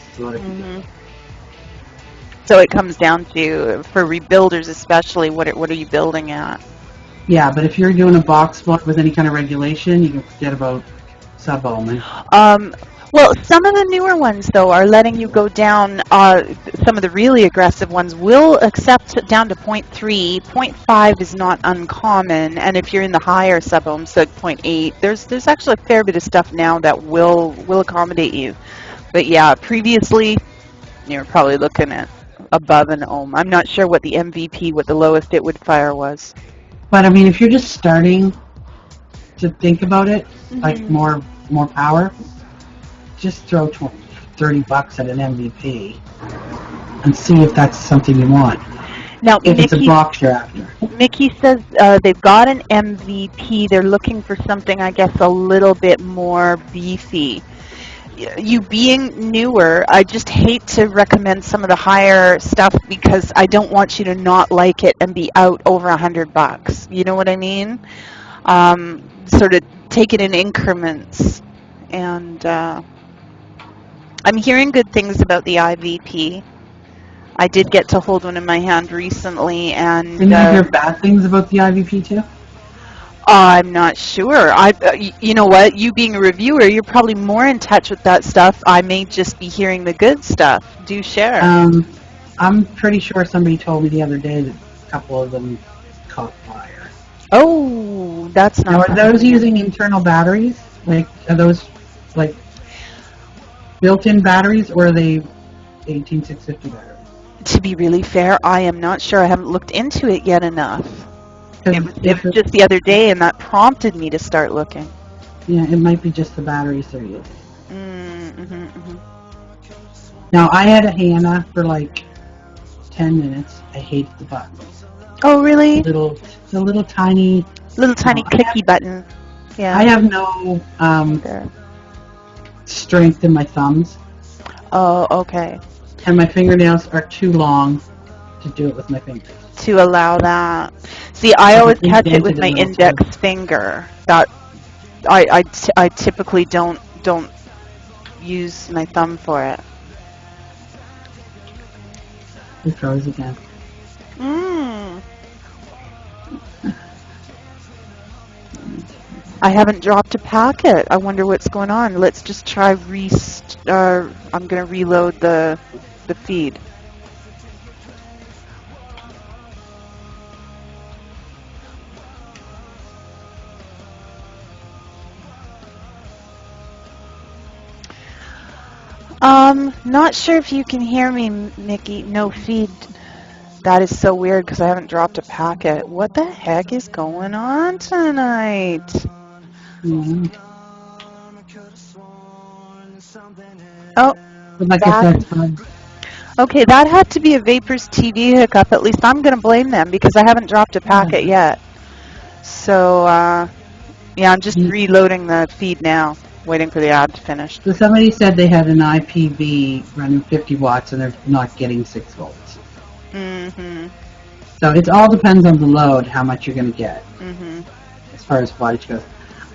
So it comes down to, for rebuilders especially, what are you building at? Yeah, but if you're doing a box spot with any kind of regulation, you can forget about sub-ohming. Well, some of the newer ones, though, are letting you go down. Some of the really aggressive ones will accept down to 0.3. 0.5 is not uncommon, and if you're in the higher sub-ohms, so 0.8, there's actually a fair bit of stuff now that will accommodate you. But yeah, previously, you're probably looking at above an ohm. I'm not sure what the MVP, what the lowest it would fire was. But I mean, if you're just starting to think about it, like more power, just throw 20, 30 bucks at an MVP and see if that's something you want. Now, if it's a box you're after. Mickey says they've got an MVP. They're looking for something, I guess, a little bit more beefy. You being newer, I just hate to recommend some of the higher stuff because I don't want you to not like it and be out over $100. You know what I mean? Sort of take it in increments. And I'm hearing good things about the IVP. I did get to hold one in my hand recently, and Didn't you hear bad things about the IVP too? I'm not sure. You know what? You being a reviewer, you're probably more in touch with that stuff. I may just be hearing the good stuff. Do share. I'm pretty sure somebody told me the other day that a couple of them caught fire. Oh, that's not. Now, are those using internal batteries? Like, are those like built-in batteries, or are they 18650 batteries? To be really fair, I am not sure. I haven't looked into it yet enough. It was just the other day, and that prompted me to start looking. Yeah, it might be just the batteries they're using. Now, I had a Hannah for like 10 minutes. I hated the button. Oh, really? The little tiny clicky button. Yeah. I have no strength in my thumbs. Oh, okay. And my fingernails are too long to do it with my fingers. To allow that. See, I always catch it with my index finger. That I typically don't use my thumb for it. It froze again. I haven't dropped a packet. I wonder what's going on. Let's just try I'm going to reload the feed. Not sure if you can hear me, Mickey. No feed. That is so weird because I haven't dropped a packet. What the heck is going on tonight? Mm-hmm. Oh, Like I said, okay, that had to be a Vapor's TV hiccup. At least I'm going to blame them because I haven't dropped a packet yet. So, yeah, I'm just reloading the feed now, waiting for the ad to finish. So somebody said they had an IPV running 50 watts and they're not getting 6 volts. Mm-hmm. So it all depends on the load, how much you're going to get, as far as wattage goes.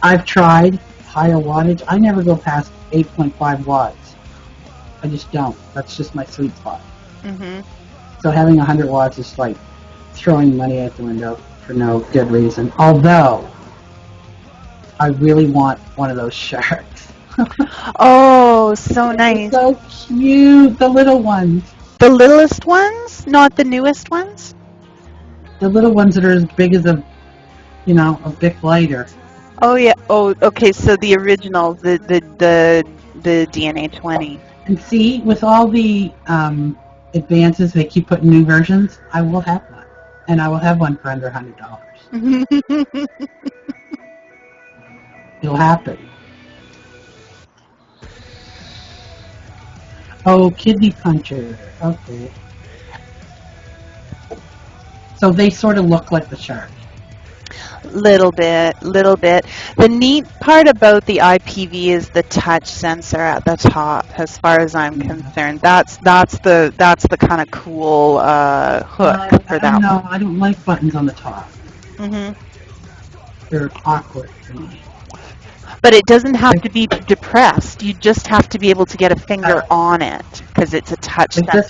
I've tried higher wattage. I never go past 8.5 watts. I just don't. That's just my sweet spot. So having 100 watts is like throwing money out the window for no good reason. Although, I really want one of those sharks. Oh, so nice. So cute. The little ones. The littlest ones? Not the newest ones? The little ones that are as big as a Bic lighter. Oh, yeah. Oh, okay, so the original, the DNA 20. And see, with all the advances, they keep putting new versions, I will have one. And I will have one for under $100. It'll happen. Oh, kidney puncher. Okay. So they sort of look like the shark. Little bit. The neat part about the IPV is the touch sensor at the top. As far as I'm concerned, that's the kind of cool hook for that. No, I don't like buttons on the top. They're awkward for me. But it doesn't have to be depressed. You just have to be able to get a finger on it because it's a touch sensor. This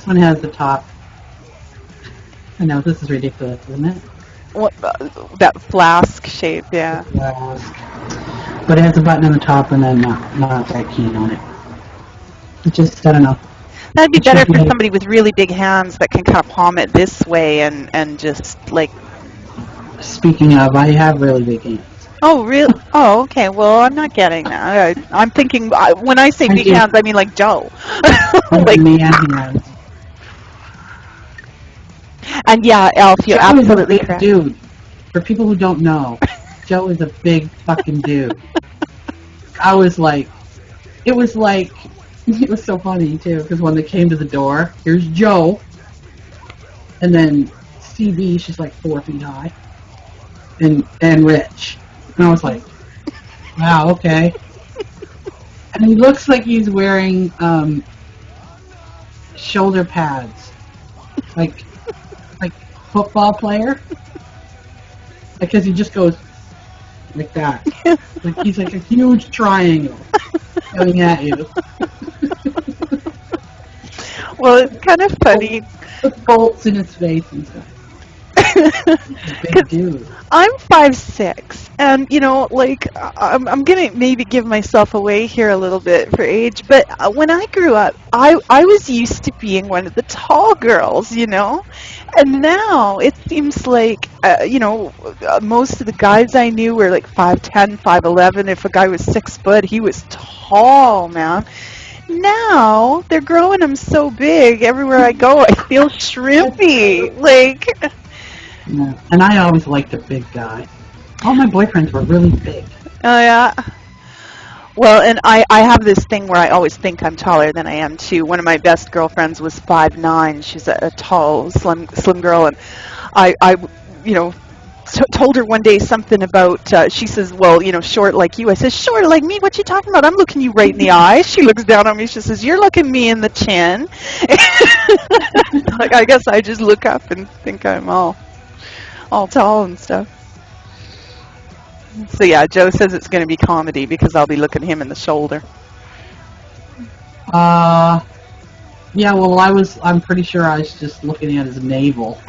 one has the top. I know this is ridiculous, isn't it? What, that flask shape, yeah. But it has a button on the top, and I'm not that keen on it. It just, I don't know. That'd be better for somebody with really big hands that can kind of palm it this way and just like. Speaking of, I have really big hands. Oh, really? Oh, okay. Well, I'm not getting that. I'm thinking when I say big hands, I mean like Joe. Like man hands. And yeah, Alf, you're absolutely correct. Dude, for people who don't know, Joe is a big fucking dude. It was so funny too, because when they came to the door, here's Joe, and then CB, she's like 4 feet high, and Rich. And I was like, wow, okay. And he looks like he's wearing shoulder pads, like football player, because he just goes like that. Like he's like a huge triangle coming at you. Well, it's kind of funny. With bolts in his face and stuff. Big dude. I'm 5'6", and I'm gonna maybe give myself away here a little bit for age, but when I grew up, I was used to being one of the tall girls, and now it seems like most of the guys I knew were like 5'10", 5'11". If a guy was 6 foot, he was tall, man. Now they're growing them so big. Everywhere I go, I feel shrimpy. Like. Yeah. And I always liked a big guy. All my boyfriends were really big. Oh, yeah. Well, and I have this thing where I always think I'm taller than I am, too. One of my best girlfriends was 5'9". She's a tall, slim girl. And I told her one day something about, she says, well, short like you. I said, short like me? What you talking about? I'm looking you right in the eye. She looks down on me. She says, you're looking me in the chin. Like, I guess I just look up and think I'm all tall and stuff. So yeah, Joe says it's going to be comedy because I'll be looking him in the shoulder. Yeah, well, I'm pretty sure I was just looking at his navel.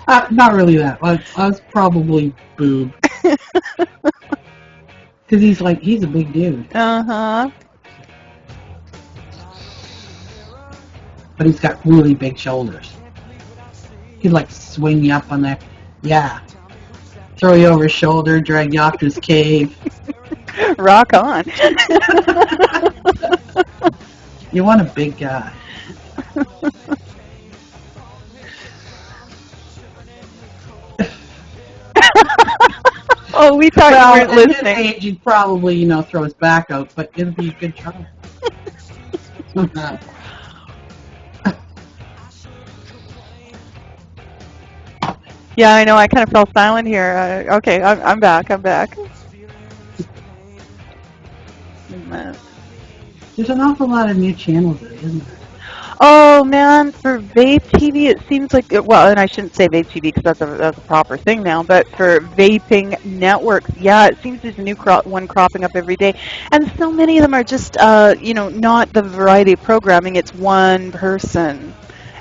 Not really that. I was probably boob. Because he's a big dude. Uh-huh. But he's got really big shoulders. He'd like swing you up on there. Yeah. Throw you over his shoulder, drag you off to his cave. Rock on. You want a big guy. Oh, we thought you weren't at his listening. age, he'd probably, throw his back out, but it'd be a good try. Yeah, I know. I kind of fell silent here. Okay, I'm back. I'm back. There's an awful lot of new channels there, isn't there? Oh man, for Vape TV, it seems like well, and I shouldn't say Vape TV because that's a proper thing now. But for vaping networks, yeah, it seems there's a new one cropping up every day, and so many of them are just not the variety of programming. It's one person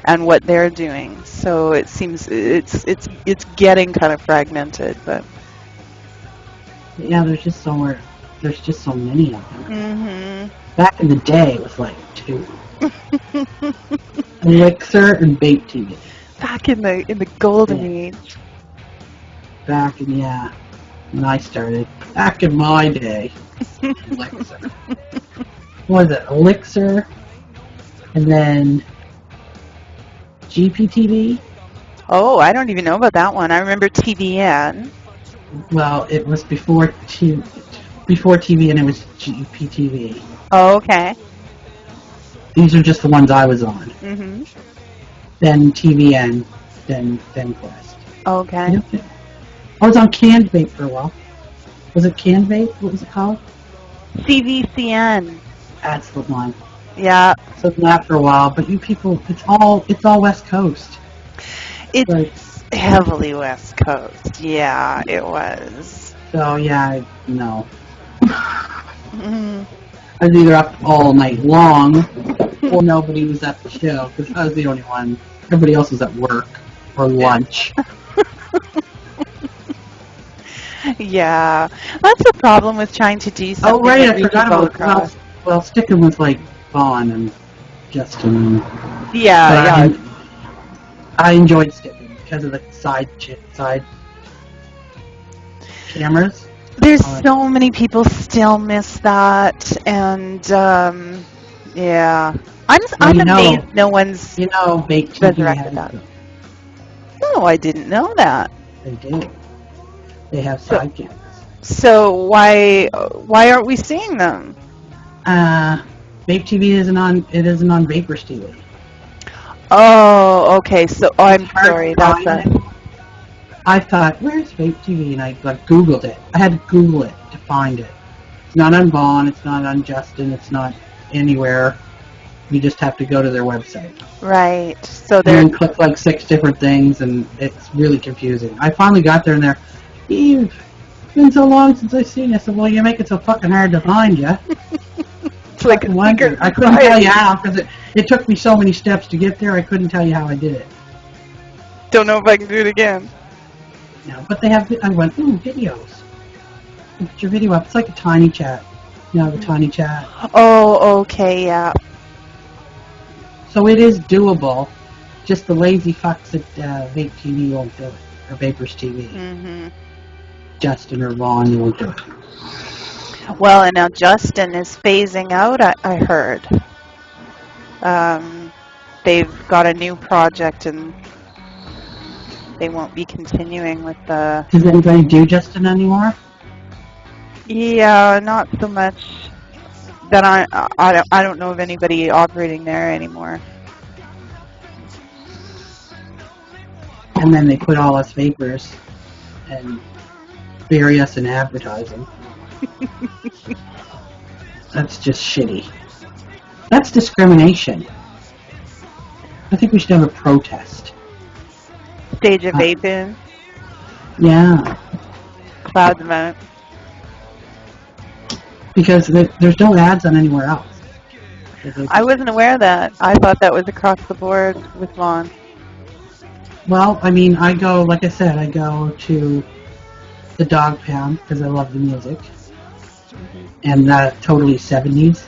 and what they're doing. So it seems it's getting kind of fragmented, but Yeah, there's just so many of them. mhm. Back in the day, it was like 2. Elixir and Vape TV. Back in the golden age. Back in, when I started. Back in my day. Elixir. What was it? Elixir, and then GPTV. Oh, I don't even know about that one. I remember TVN. Well, it was before TV, and it was GPTV. Oh, okay. These are just the ones I was on. Mhm. Then TVN, then Quest. Okay. I was on Canned Vape for a while. Was it Canned Vape? What was it called? CVCN. That's the one. Yeah. So that for a while, but you people, it's all West Coast. It's Like, heavily West Coast. Yeah, it was. so yeah, no. Mhm. I was either up all night long, or nobody was at the show because I was the only one. Everybody else was at work or lunch. Yeah, that's the problem with trying to do something. Oh right, that I forgot reaches all about across. well, sticking with like Vaughn and Justin. Yeah, But I enjoyed sticking because of the side cameras. There's so many people still miss that, and yeah, I'm amazed no one's Vape TV resurrected has that. them. Oh, I didn't know that. They do. They have side cameras. So why aren't we seeing them? Vape TV isn't on. It isn't on Vapor's TV. Oh, okay. So I'm hard sorry. to That's find a. I thought, where's Vape TV? And I Googled it. I had to Google it to find it. It's not on Vaughn. It's not on Justin. It's not anywhere. You just have to go to their website. Right. So And then click like 6 different things, and it's really confusing. I finally got there, and they're, Eve, it's been so long since I've seen you. I said, well, you make it so fucking hard to find you. it's like a secret I couldn't tell you how, because it took me so many steps to get there, I couldn't tell you how I did it. Don't know if I can do it again. No, but they have, I went, ooh, videos. You put your video up. It's like a tiny chat. The tiny chat. Oh, okay, yeah. So it is doable. Just the lazy fucks at Vape TV won't do it. Or Vapor's TV. Mhm. Justin or Vaughn won't do it. Well, and now Justin is phasing out. I heard. They've got a new project, and they won't be continuing with the. Does anybody do Justin anymore? Yeah, not so much. That I don't know of anybody operating there anymore. And then they put all us vapors and bury us in advertising. That's just shitty. That's discrimination. I think we should have a protest. Stage of vaping, Yeah. cloud them out. Because there's no ads on anywhere else. I wasn't aware of that. I thought that was across the board with Vaughn. Well, I mean, I go, like I said, I go to the dog pound because I love the music. And that totally 70s.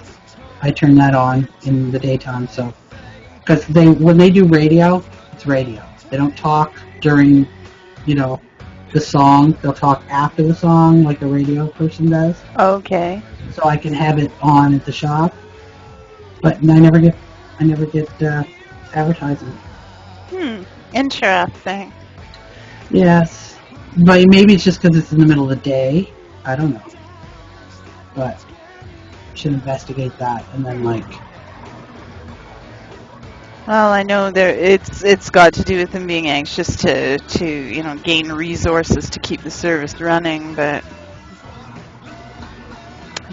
I turn that on in the daytime, so because when they do radio, it's radio. They don't talk during, the song. They'll talk after the song, like a radio person does. Okay. So I can have it on at the shop, but I never get advertising. Interesting. Yes, but maybe it's just because it's in the middle of the day. I don't know, but should investigate that and then Well, I know it's got to do with them being anxious to gain resources to keep the service running, but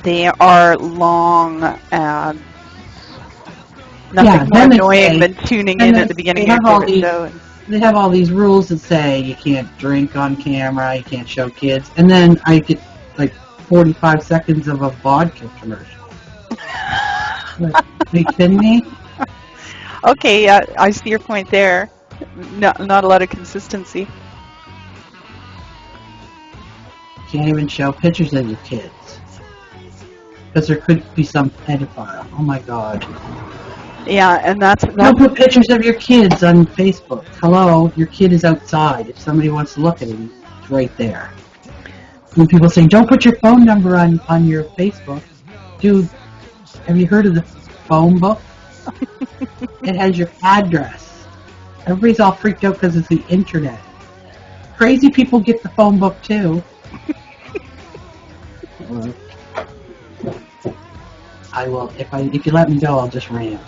they are long ads. Nothing more annoying than tuning in at the beginning of your favorite show. They have all these rules that say you can't drink on camera, you can't show kids, and then I get 45 seconds of a vodka commercial. Are you kidding me? Okay, I see your point there. Not a lot of consistency. Can't even show pictures of your kids because there could be some pedophile. Oh my God. Yeah, and that's don't put pictures of your kids on Facebook. Hello, your kid is outside. If somebody wants to look at him, it's right there. When people say, don't put your phone number on your Facebook, dude, have you heard of the phone book? It has your address. Everybody's all freaked out because it's the internet. Crazy people get the phone book too. I will. If you let me go, I'll just rant.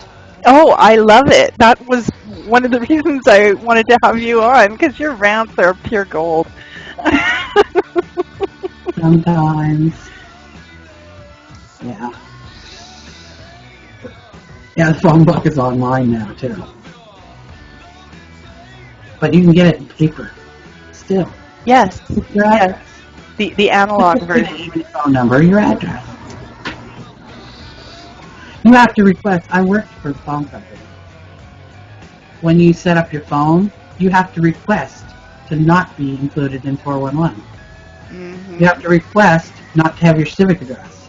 Oh, I love it. That was one of the reasons I wanted to have you on, because your rants are pure gold. Sometimes. Yeah. Yeah, the phone book is online now, too. But you can get it in paper. Still. Yes. Yes. The analog version. Your phone number, your address. You have to request. I worked for the phone company. When you set up your phone, you have to request to not be included in 411. Mm-hmm. You have to request not to have your civic address.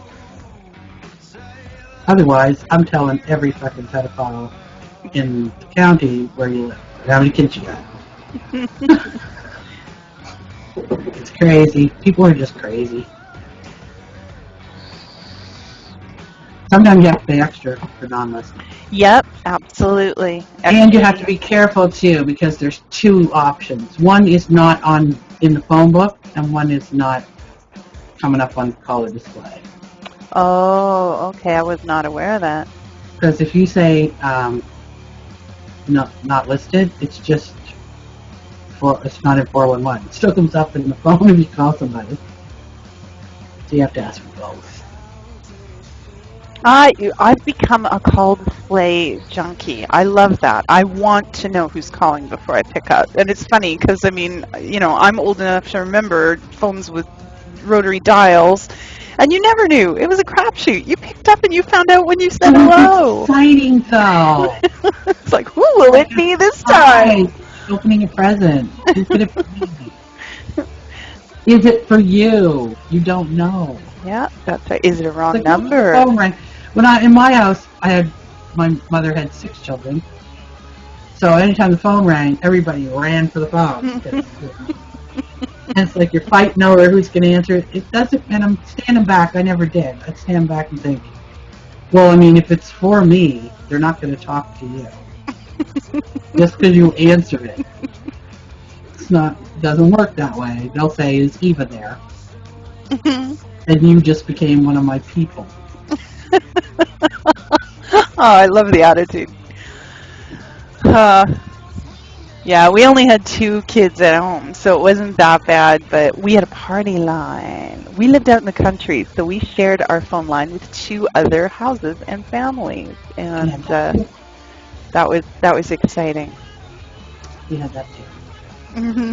Otherwise, I'm telling every fucking pedophile in the county where you live. How many kids you got? It's crazy. People are just crazy. Sometimes you have to pay extra for non-listening. Yep, absolutely. And you have to be careful, too, because there's two options. One is not in the phone book, and one is not coming up on the caller display. Oh, okay. I was not aware of that. Because if you say not listed, it's just it's not in 411. It still comes up in the phone if you call somebody. So you have to ask for both. I've become a call display junkie. I love that. I want to know who's calling before I pick up. And it's funny because, I mean, I'm old enough to remember phones with rotary dials, and you never knew. It was a crapshoot. You picked up and you found out when you said hello. It's exciting, though. It's like, who will it be this time? Opening a present. Who could it be? Is it for you? You don't know. Yeah, that's right. Is it a wrong number? Phone rang. In my house, my mother had 6 children. So anytime the phone rang, everybody ran for the phone. And it's like you're fighting over who's going to answer it. It doesn't, and I'm standing back. I never did. I'd stand back and think, well, I mean, if it's for me, they're not going to talk to you. Just because you answer it. Doesn't work that way. They'll say, is Eva there? And you just became one of my people. Oh, I love the attitude. Yeah, we only had 2 kids at home, so it wasn't that bad, but we had a party line. We lived out in the country, so we shared our phone line with 2 other houses and families, and that was exciting. We had that too.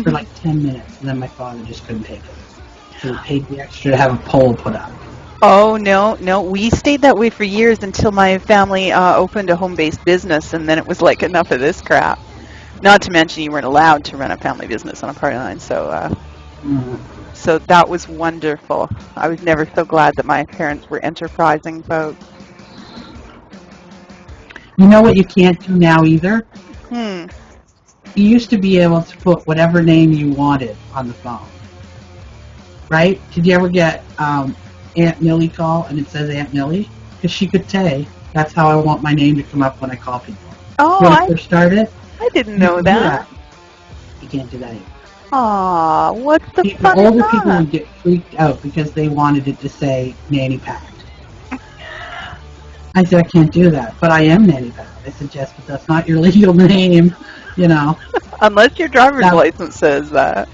For like 10 minutes, and then my father just couldn't take it. So he paid the extra to have a pole put up. Oh, no. We stayed that way for years until my family opened a home-based business, and then it was like, enough of this crap. Not to mention you weren't allowed to run a family business on a party line, so Mm. so that was wonderful. I was never so glad that my parents were enterprising folks. You know what you can't do now either? Hmm. You used to be able to put whatever name you wanted on the phone, right? Did you ever get Aunt Millie call and it says Aunt Millie? Because she could say, that's how I want my name to come up when I call people. Oh, When it first started, I didn't you know could do that. You can't do that anymore. Aw, what's the fun Older in people that? would get freaked out because they wanted it to say Nanny Pat. I said, I can't do that, but I am Nanny Pat. I said, yes, but that's not your legal name, you know. Unless your driver's That- license says that.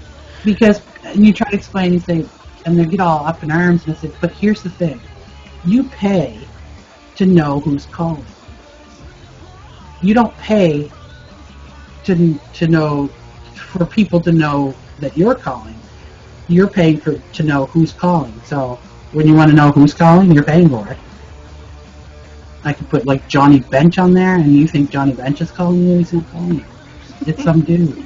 Because, and you try to explain, and say, and they get all up in arms, and I said, but here's the thing. You pay to know who's calling. You don't pay to know, for people to know that you're calling. You're paying to know who's calling. So when you want to know who's calling, you're paying for it. I could put like Johnny Bench on there, and you think Johnny Bench is calling you. He's not calling you. It's some dude.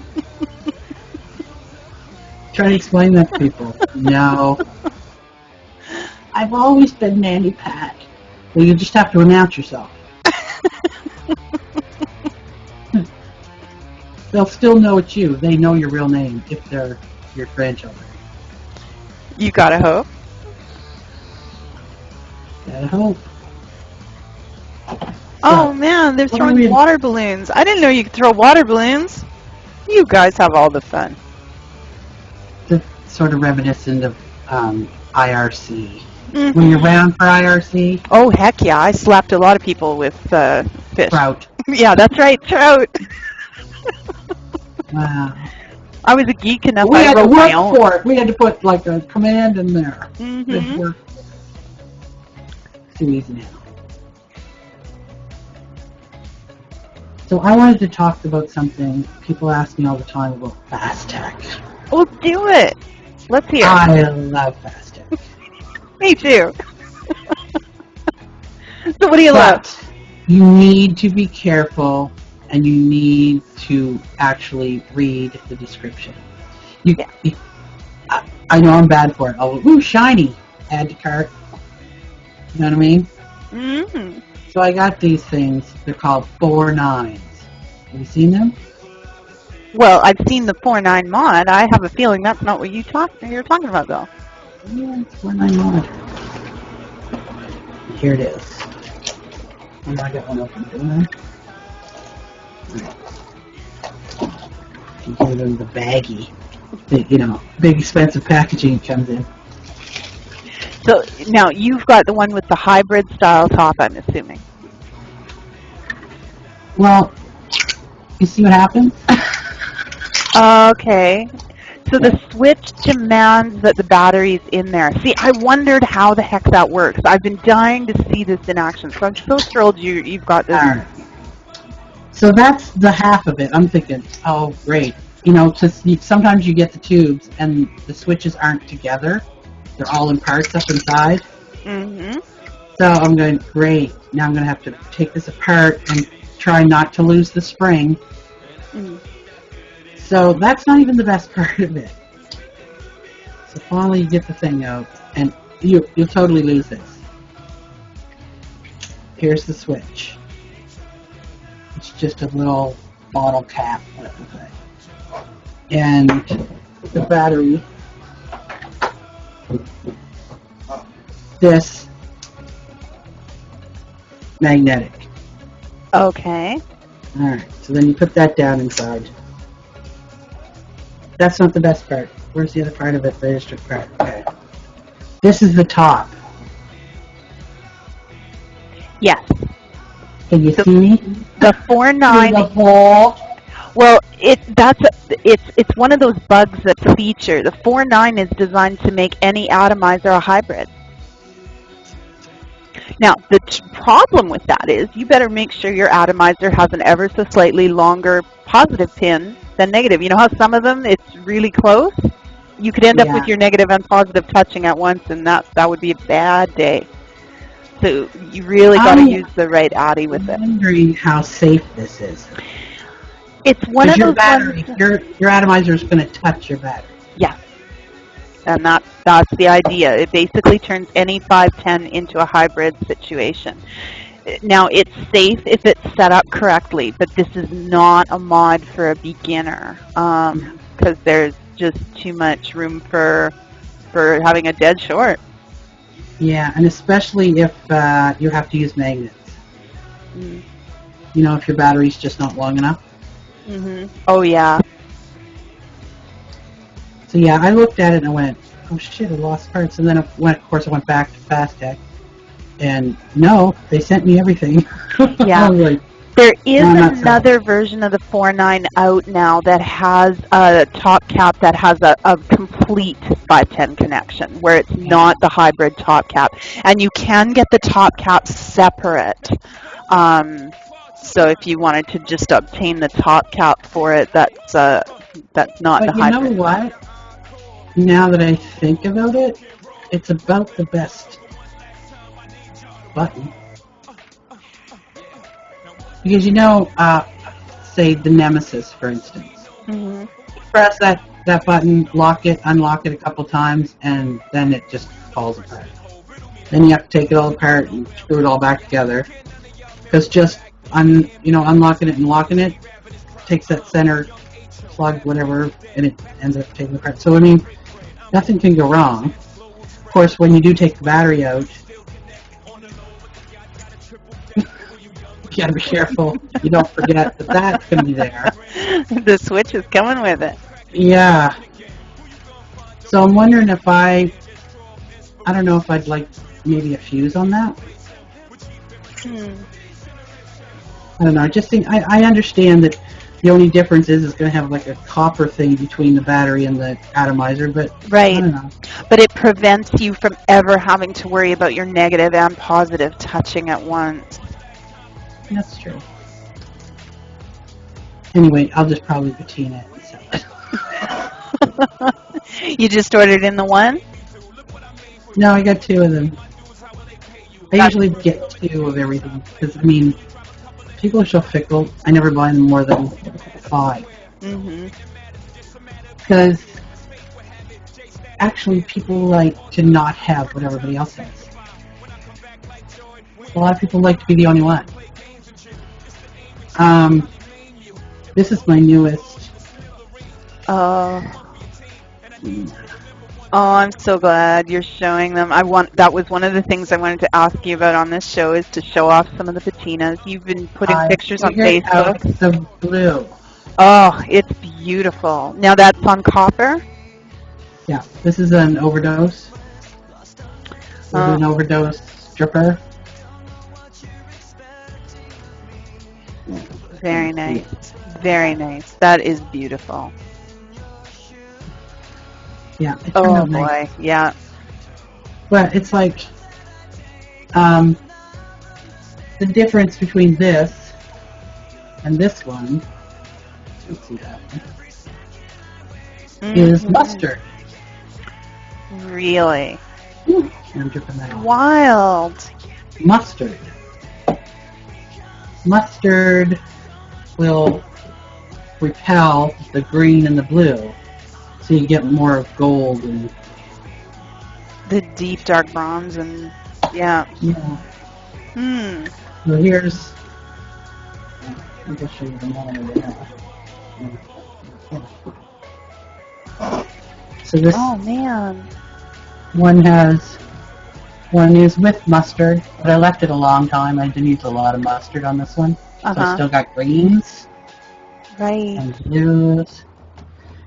Try to explain that to people. No. I've always been Nanny Pat. Well, you just have to announce yourself. They'll still know it's you. They know your real name if they're your grandchildren. You gotta hope. Gotta hope. Oh man, they're what are throwing we- water balloons. I didn't know you could throw water balloons. You guys have all the fun. It's sort of reminiscent of IRC. Mhm. Were you around for IRC? Oh heck yeah, I slapped a lot of people with fish. Trout. Yeah, that's right, trout. Wow. I was a geek enough. We I had to wrote my work own. for it. We had to put like a command in there. Mhm. We had to work. Too easy now. So I wanted to talk about something. People ask me all the time about fast tech. Well, do it. Let's hear. I love fast tech. Me too. So what do you love? But you need to be careful, and you need to actually read the description. I know I'm bad for it. I'll go, ooh, shiny, add to cart. You know what I mean? Mm-hmm. So I got these things. They're called 4.9s. Have you seen them? Well, I've seen the 4.9 mod. I have a feeling that's not what you're talking about, though. Yeah, it's 4.9 mod. Here it is. Oh, I got one open, didn't I? You get it in the baggie. Big expensive packaging comes in. So now you've got the one with the hybrid style top, I'm assuming. Well, you see what happens? Okay. So the switch demands that the battery's in there. See, I wondered how the heck that works. I've been dying to see this in action, so I'm so thrilled you've got this. All right. So that's the half of it. I'm thinking, oh, great. Sometimes you get the tubes and the switches aren't together. They're all in parts up inside. Mm-hmm. So I'm going, great. Now I'm going to have to take this apart and try not to lose the spring. Mm. So that's not even the best part of it. So finally you get the thing out, and you'll totally lose this. Here's the switch. It's just a little bottle cap with the thing. And the battery, this magnetic. Okay. Alright, so then you put that down inside. That's not the best part. Where's the other part of it? The extra part. Okay. This is the top. Yes. Can you see me? The 4.9. The hole. Well, it's one of those bugs that feature. The 4.9 is designed to make any atomizer a hybrid. Now, the problem with that is you better make sure your atomizer has an ever so slightly longer positive pin than negative. You know how some of them, it's really close? You could end up with your negative and positive touching at once, and that would be a bad day. So you really got to use the right addy with it. I'm wondering how safe this is. It's one Because of your those battery, ones. your atomizer is going to touch your battery. Yes, and that's the idea. It basically turns any 510 into a hybrid situation. Now, it's safe if it's set up correctly, but this is not a mod for a beginner because there's just too much room for having a dead short. Yeah, and especially if you have to use magnets. Mm. You know, if your battery's just not long enough. Mm-hmm. Oh, yeah. So yeah, I looked at it and I went, oh shit, I lost parts. And then of course I went back to Fast Tech, and no, they sent me everything. Yeah. Like, there is no, another version of the 4.9 out now that has a top cap that has a complete 510 connection, where it's not the hybrid top cap. And you can get the top cap separate. So if you wanted to just obtain the top cap for it, that's not but the hybrid. But you know what? Now that I think about it, it's about the best button. Because you know, say the Nemesis, for instance. Mm-hmm. Press that button, lock it, unlock it a couple times, and then it just falls apart. Then you have to take it all apart and screw it all back together. Because just unlocking it and locking it takes that center plug, whatever, and it ends up taking it apart. So I mean, nothing can go wrong. Of course, when you do take the battery out, you gotta be careful. You don't forget that that's gonna be there. The switch is coming with it. Yeah. So I'm wondering if I don't know if I'd like maybe a fuse on that. I don't know. I just think I understand that the only difference is it's going to have like a copper thing between the battery and the atomizer, but right. I don't know. But it prevents you from ever having to worry about your negative and positive touching at once. That's true. Anyway, I'll just probably patina it and sell it. You just ordered in the one? No, I got two of them. I usually get two of everything because, I mean, people are so fickle. I never buy them more than 5. Mm-hmm. Because actually people like to not have what everybody else has. A lot of people like to be the only one. This is my newest. Oh, I'm so glad you're showing them. That was one of the things I wanted to ask you about on this show, is to show off some of the patinas. You've been putting pictures on Facebook. The blue. Oh, it's beautiful. Now that's on copper? Yeah, this is an overdose. This is an overdose stripper. Very nice. Very nice. That is beautiful. Yeah. Oh boy, nice. yeah. But it's like the difference between this and this one. Let's see that one. Is mustard. Really? I'm dripping that on. Wild. Mustard. Mustard will repel the green and the blue, so you get more of gold and the deep dark bronze and yeah. So here's. I'll just show you the model there. So this. Oh man. One is with mustard, but I left it a long time. I didn't use a lot of mustard on this one. So I still got greens. Right. And blues.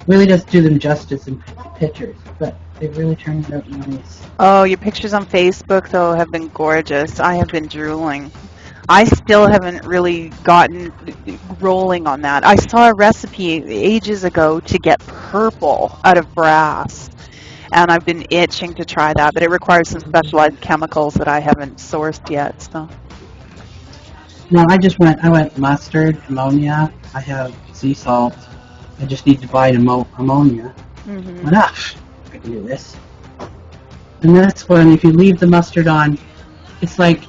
Really doesn't do them justice in pictures, but they really turned out nice. Oh, your pictures on Facebook, though, have been gorgeous. I have been drooling. I still haven't really gotten rolling on that. I saw a recipe ages ago to get purple out of brass, and I've been itching to try that, but it requires some specialized chemicals that I haven't sourced yet. So. No, I went mustard, ammonia. I have sea salt. I just need to buy ammonia. Enough. I can do this. And this one, if you leave the mustard on, it's like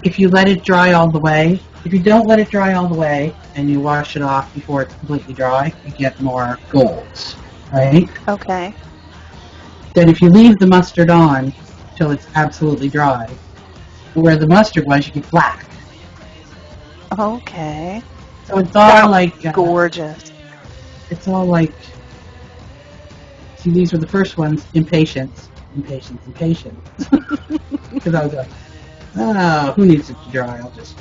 if you let it dry all the way. If you don't let it dry all the way, and you wash it off before it's completely dry, you get more golds, right? Okay. Then if you leave the mustard on till it's absolutely dry, where the mustard was, you get black. Okay. So it's all That's like gorgeous. It's all like. See, these were the first ones. Impatience. Because I was like, oh, who needs it to dry? I'll just.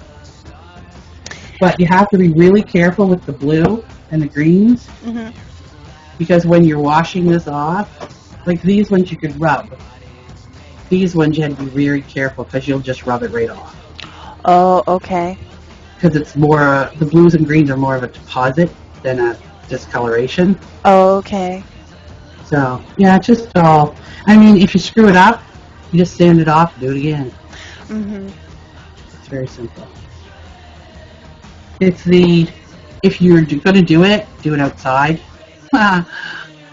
But you have to be really careful with the blue and the greens, because when you're washing this off, like these ones you could rub. These ones you have to be very careful because you'll just rub it right off. Oh, okay. Because it's more, the blues and greens are more of a deposit than a discoloration. Oh, okay. So, yeah, it's just all, I mean, if you screw it up, you just sand it off and do it again. It's very simple. It's the, if you're going to do it outside.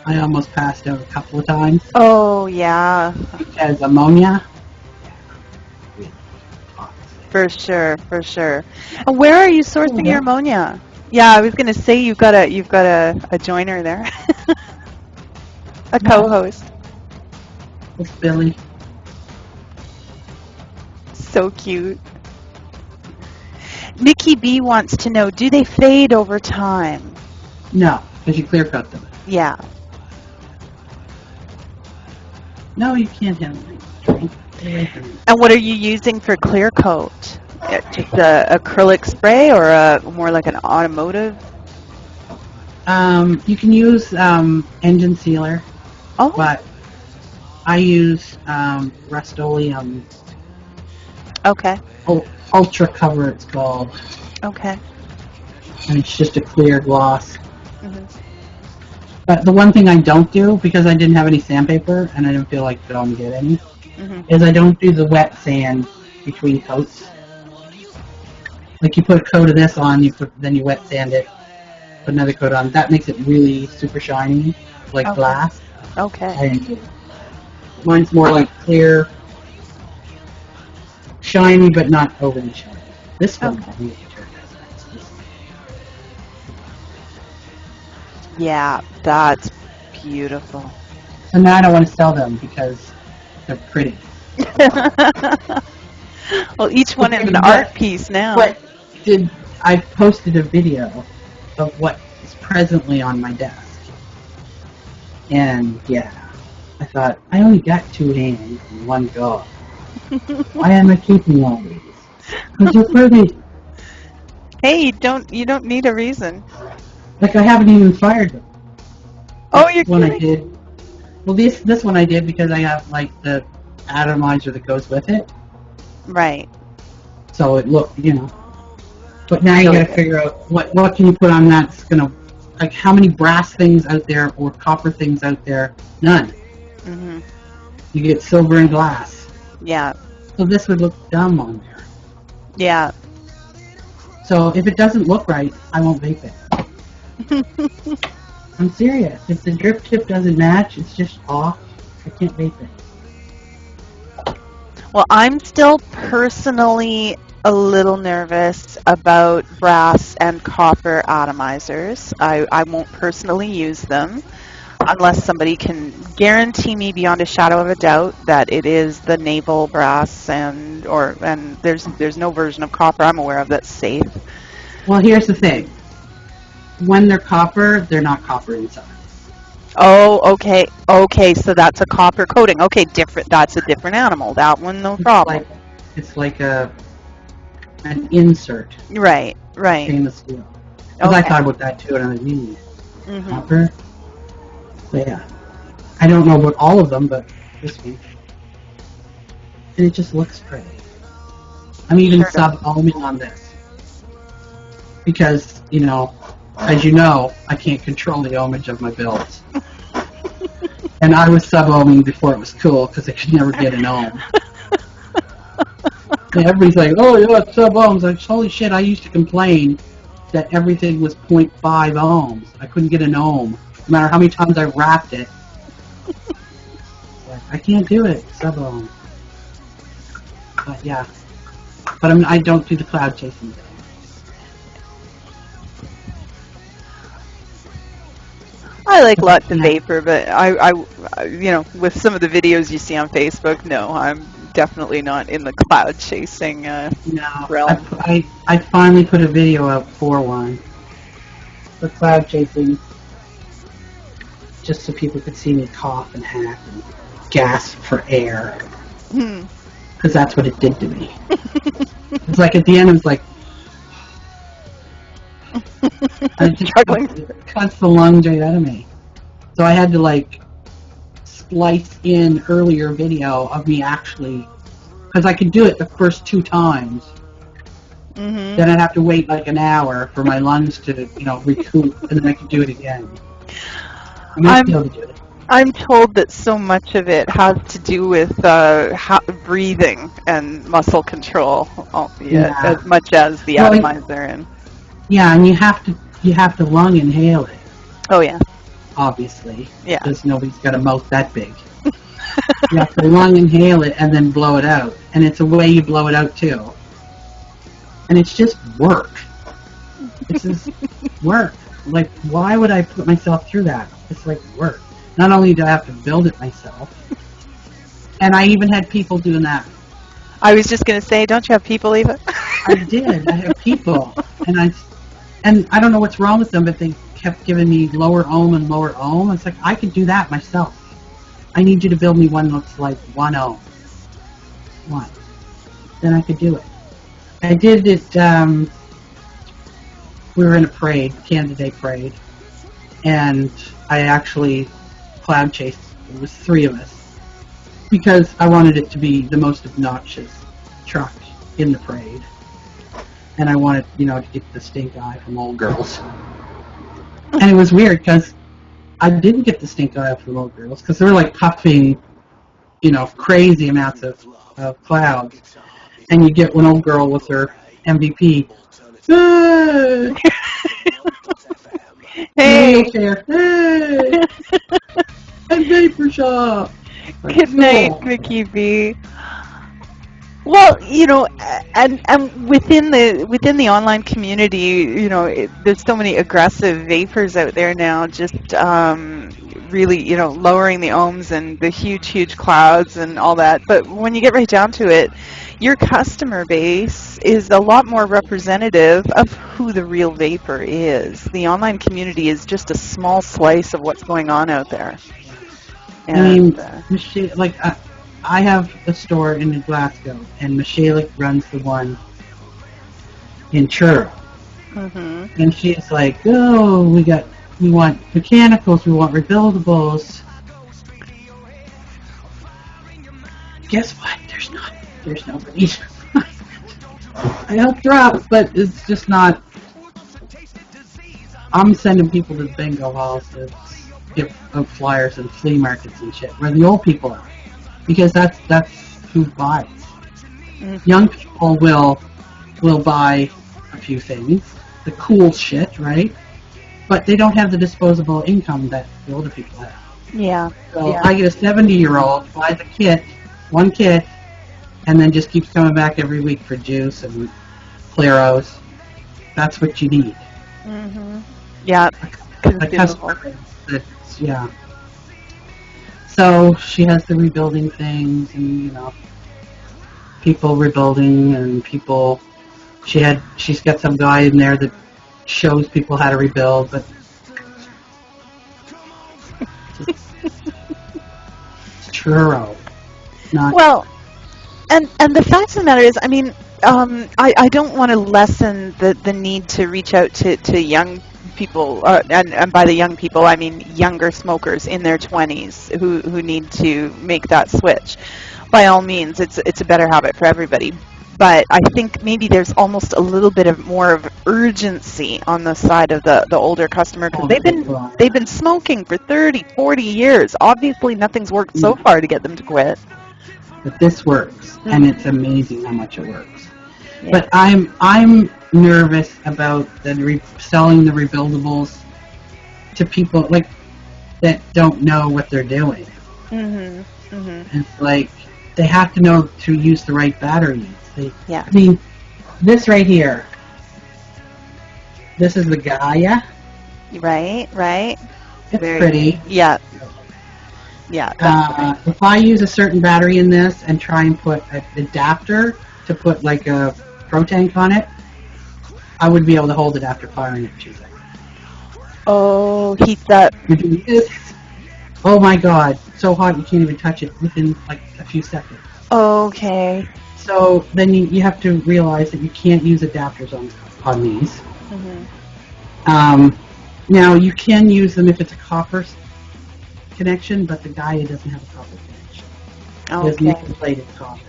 I almost passed out a couple of times. Oh, yeah. Because ammonia. For sure, for sure. And where are you sourcing your ammonia? Yeah, I was gonna say you've got a joiner there, a co-host. It's Billy. So cute. Nikki B wants to know: do they fade over time? No, because you clear cut them. Yeah. No, you can't handle it. And what are you using for clear coat? Just a acrylic spray or more like an automotive? You can use engine sealer, but I use Rust-Oleum. Okay. Ultra Cover, it's called. Okay. And it's just a clear gloss. But the one thing I don't do, because I didn't have any sandpaper and I didn't feel like going to get any, is I don't do the wet sand between coats. Like you put a coat of this on, then you wet sand it, put another coat on. That makes it really super shiny, like glass. Okay. Mine's more like clear, shiny, but not overly shiny. This one really turned out nice. Yeah, that's beautiful. So now I don't want to sell them because they're pretty. Well, each one is an art piece now. I posted a video of what is presently on my desk. And yeah, I thought, I only got 2 hands and 1 go. Why am I keeping all these? Because they're pretty. Hey, you don't need a reason. Like I haven't even fired them. Oh, you're kidding? I did. Well, this one I did because I have like the atomizer that goes with it. Right. So it looked, But now you got to figure out what can you put on that's gonna, like how many brass things out there or copper things out there? None. You get silver and glass. Yeah. So this would look dumb on there. Yeah. So if it doesn't look right, I won't vape it. I'm serious. If the drip tip doesn't match, it's just off. I can't vape it. Well, I'm still personally a little nervous about brass and copper atomizers. I won't personally use them unless somebody can guarantee me beyond a shadow of a doubt that it is the naval brass and there's no version of copper I'm aware of that's safe. Well, here's the thing. When they're copper, they're not copper inside. Oh, okay. Okay, so that's a copper coating. Okay, different. That's a different animal. That one, no problem. It's like an insert. Right. Stainless steel. Because I thought about that too, and I was like, copper. So yeah, I don't know about all of them, but this one, and it just looks pretty. I'm even sub-ohming on this because as you know, I can't control the ohmage of my builds. And I was sub-ohming before it was cool because I could never get an ohm. And everybody's like, oh yeah, it's sub-ohms. Like, holy shit, I used to complain that everything was 0.5 ohms. I couldn't get an ohm, no matter how many times I wrapped it. I can't do it, sub-ohm. But yeah. But I don't do the cloud chasing thing. I like But, lots of Vaper, but you know, with some of the videos you see on Facebook, no, I'm definitely not in the cloud chasing no, realm. I finally put a video up for one. For cloud chasing, just so people could see me cough and hack and gasp for air. Hmm. Because that's what it did to me. It's like at the end, it was like, and it just Struggling. cuts the lungs right out of me. So I had to like splice in earlier video of me actually, because I could do it the first 2 times. Mm-hmm. Then I'd have to wait like an hour for my lungs to, you know, recoup, and then I could do it again. I might be able to do it. I'm told that so much of it has to do with breathing and muscle control, as much as the atomizer. And yeah, and you have to lung inhale it. oh yeah, Obviously, yeah. because nobody's got a mouth that big. You have to lung inhale it and then blow it out, and it's a way you blow it out too. And it's just work. It's just work. Like, why would I put myself through that? It's like work. Not only do I have to build it myself, and I even had people doing that. I was just going to say, don't you have people, Eva? I did. I have people, and I don't know what's wrong with them, but they kept giving me lower ohm and lower ohm. It's like, I could do that myself. I need you to build me one that's like 1 ohm. 1. Then I could do it. I did it, we were in a parade, Canada Day parade, and I actually cloud chased. It was 3 of us, because I wanted it to be the most obnoxious truck in the parade. And I wanted, you know, to get the stink eye from old girls. And it was weird, because I didn't get the stink eye from old girls, because they were like puffing, you know, crazy amounts of clouds. And you get one old girl with her MVP. Hey! Hey! I'm Vaper Shop! Good night, Vicky B. Well, you know, and within the online community, you know, there's so many aggressive vapors out there now, just really, you know, lowering the ohms and the huge clouds and all that. But when you get right down to it, your customer base is a lot more representative of who the real vapor is. The online community is just a small slice of what's going on out there. And, I mean, like, I have a store in Glasgow, and Michelle runs the one in Truro. Mm-hmm. And she's like, oh, we want mechanicals, we want rebuildables. Guess what? There's nobody. I helped her out, but it's just not. I'm sending people to the bingo halls to give out flyers and flea markets and shit, where the old people are. Because that's who buys. Mm-hmm. Young people will buy a few things, the cool shit, right? But they don't have the disposable income that the older people have. Yeah. So yeah. I get a 70-year-old buys a kit, one kit, and then just keeps coming back every week for juice and Claros. That's what you need. Mm-hmm. Yeah. A customer that's, yeah. So she has the rebuilding things, and you know, people rebuilding, and people. She's got some guy in there that shows people how to rebuild, but it's Truro. Not well, and the fact of the matter is, I mean, I don't want to lessen the need to reach out to young people, and by the young people, I mean younger smokers in their 20s who need to make that switch. By all means, it's a better habit for everybody. But I think maybe there's almost a little bit of more of urgency on the side of the older customer, because they've been smoking for 30, 40 years. Obviously, nothing's worked so far to get them to quit. But this works, and it's amazing how much it works. Yeah. But I'm nervous about selling the rebuildables to people like that don't know what they're doing. Mm-hmm. Mm-hmm. It's like they have to know to use the right batteries. Yeah. I mean, this right here. This is the Gaia. Right. It's pretty. Yeah. Yeah. If I use a certain battery in this and try and put an adapter to put like a pro tank on it, I would be able to hold it after firing it 2 seconds. Oh, heat that. Oh my God, so hot you can't even touch it within like a few seconds. Okay. So then you have to realize that you can't use adapters on these. Mm-hmm. Now you can use them if it's a copper connection, but the guy doesn't have a copper connection. Okay. He has nickel-plated copper.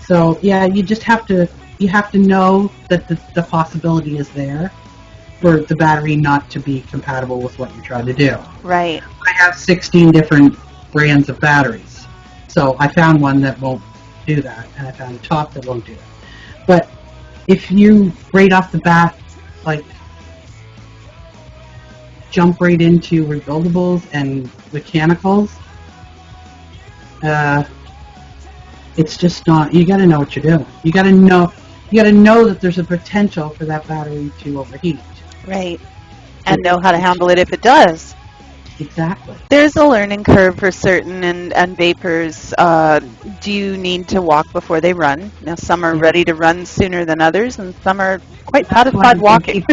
So yeah, you have to know that the possibility is there for the battery not to be compatible with what you're trying to do. Right. I have 16 different brands of batteries. So I found one that won't do that, and I found a top that won't do it. But if you right off the bat, like, jump right into rebuildables and mechanicals, it's just not. You got to know what you're doing. You got to know that there's a potential for that battery to overheat. Right. And know how to handle it if it does. Exactly. There's a learning curve for certain and vapors. Do you need to walk before they run? Now, some are ready to run sooner than others, and some are quite satisfied walking.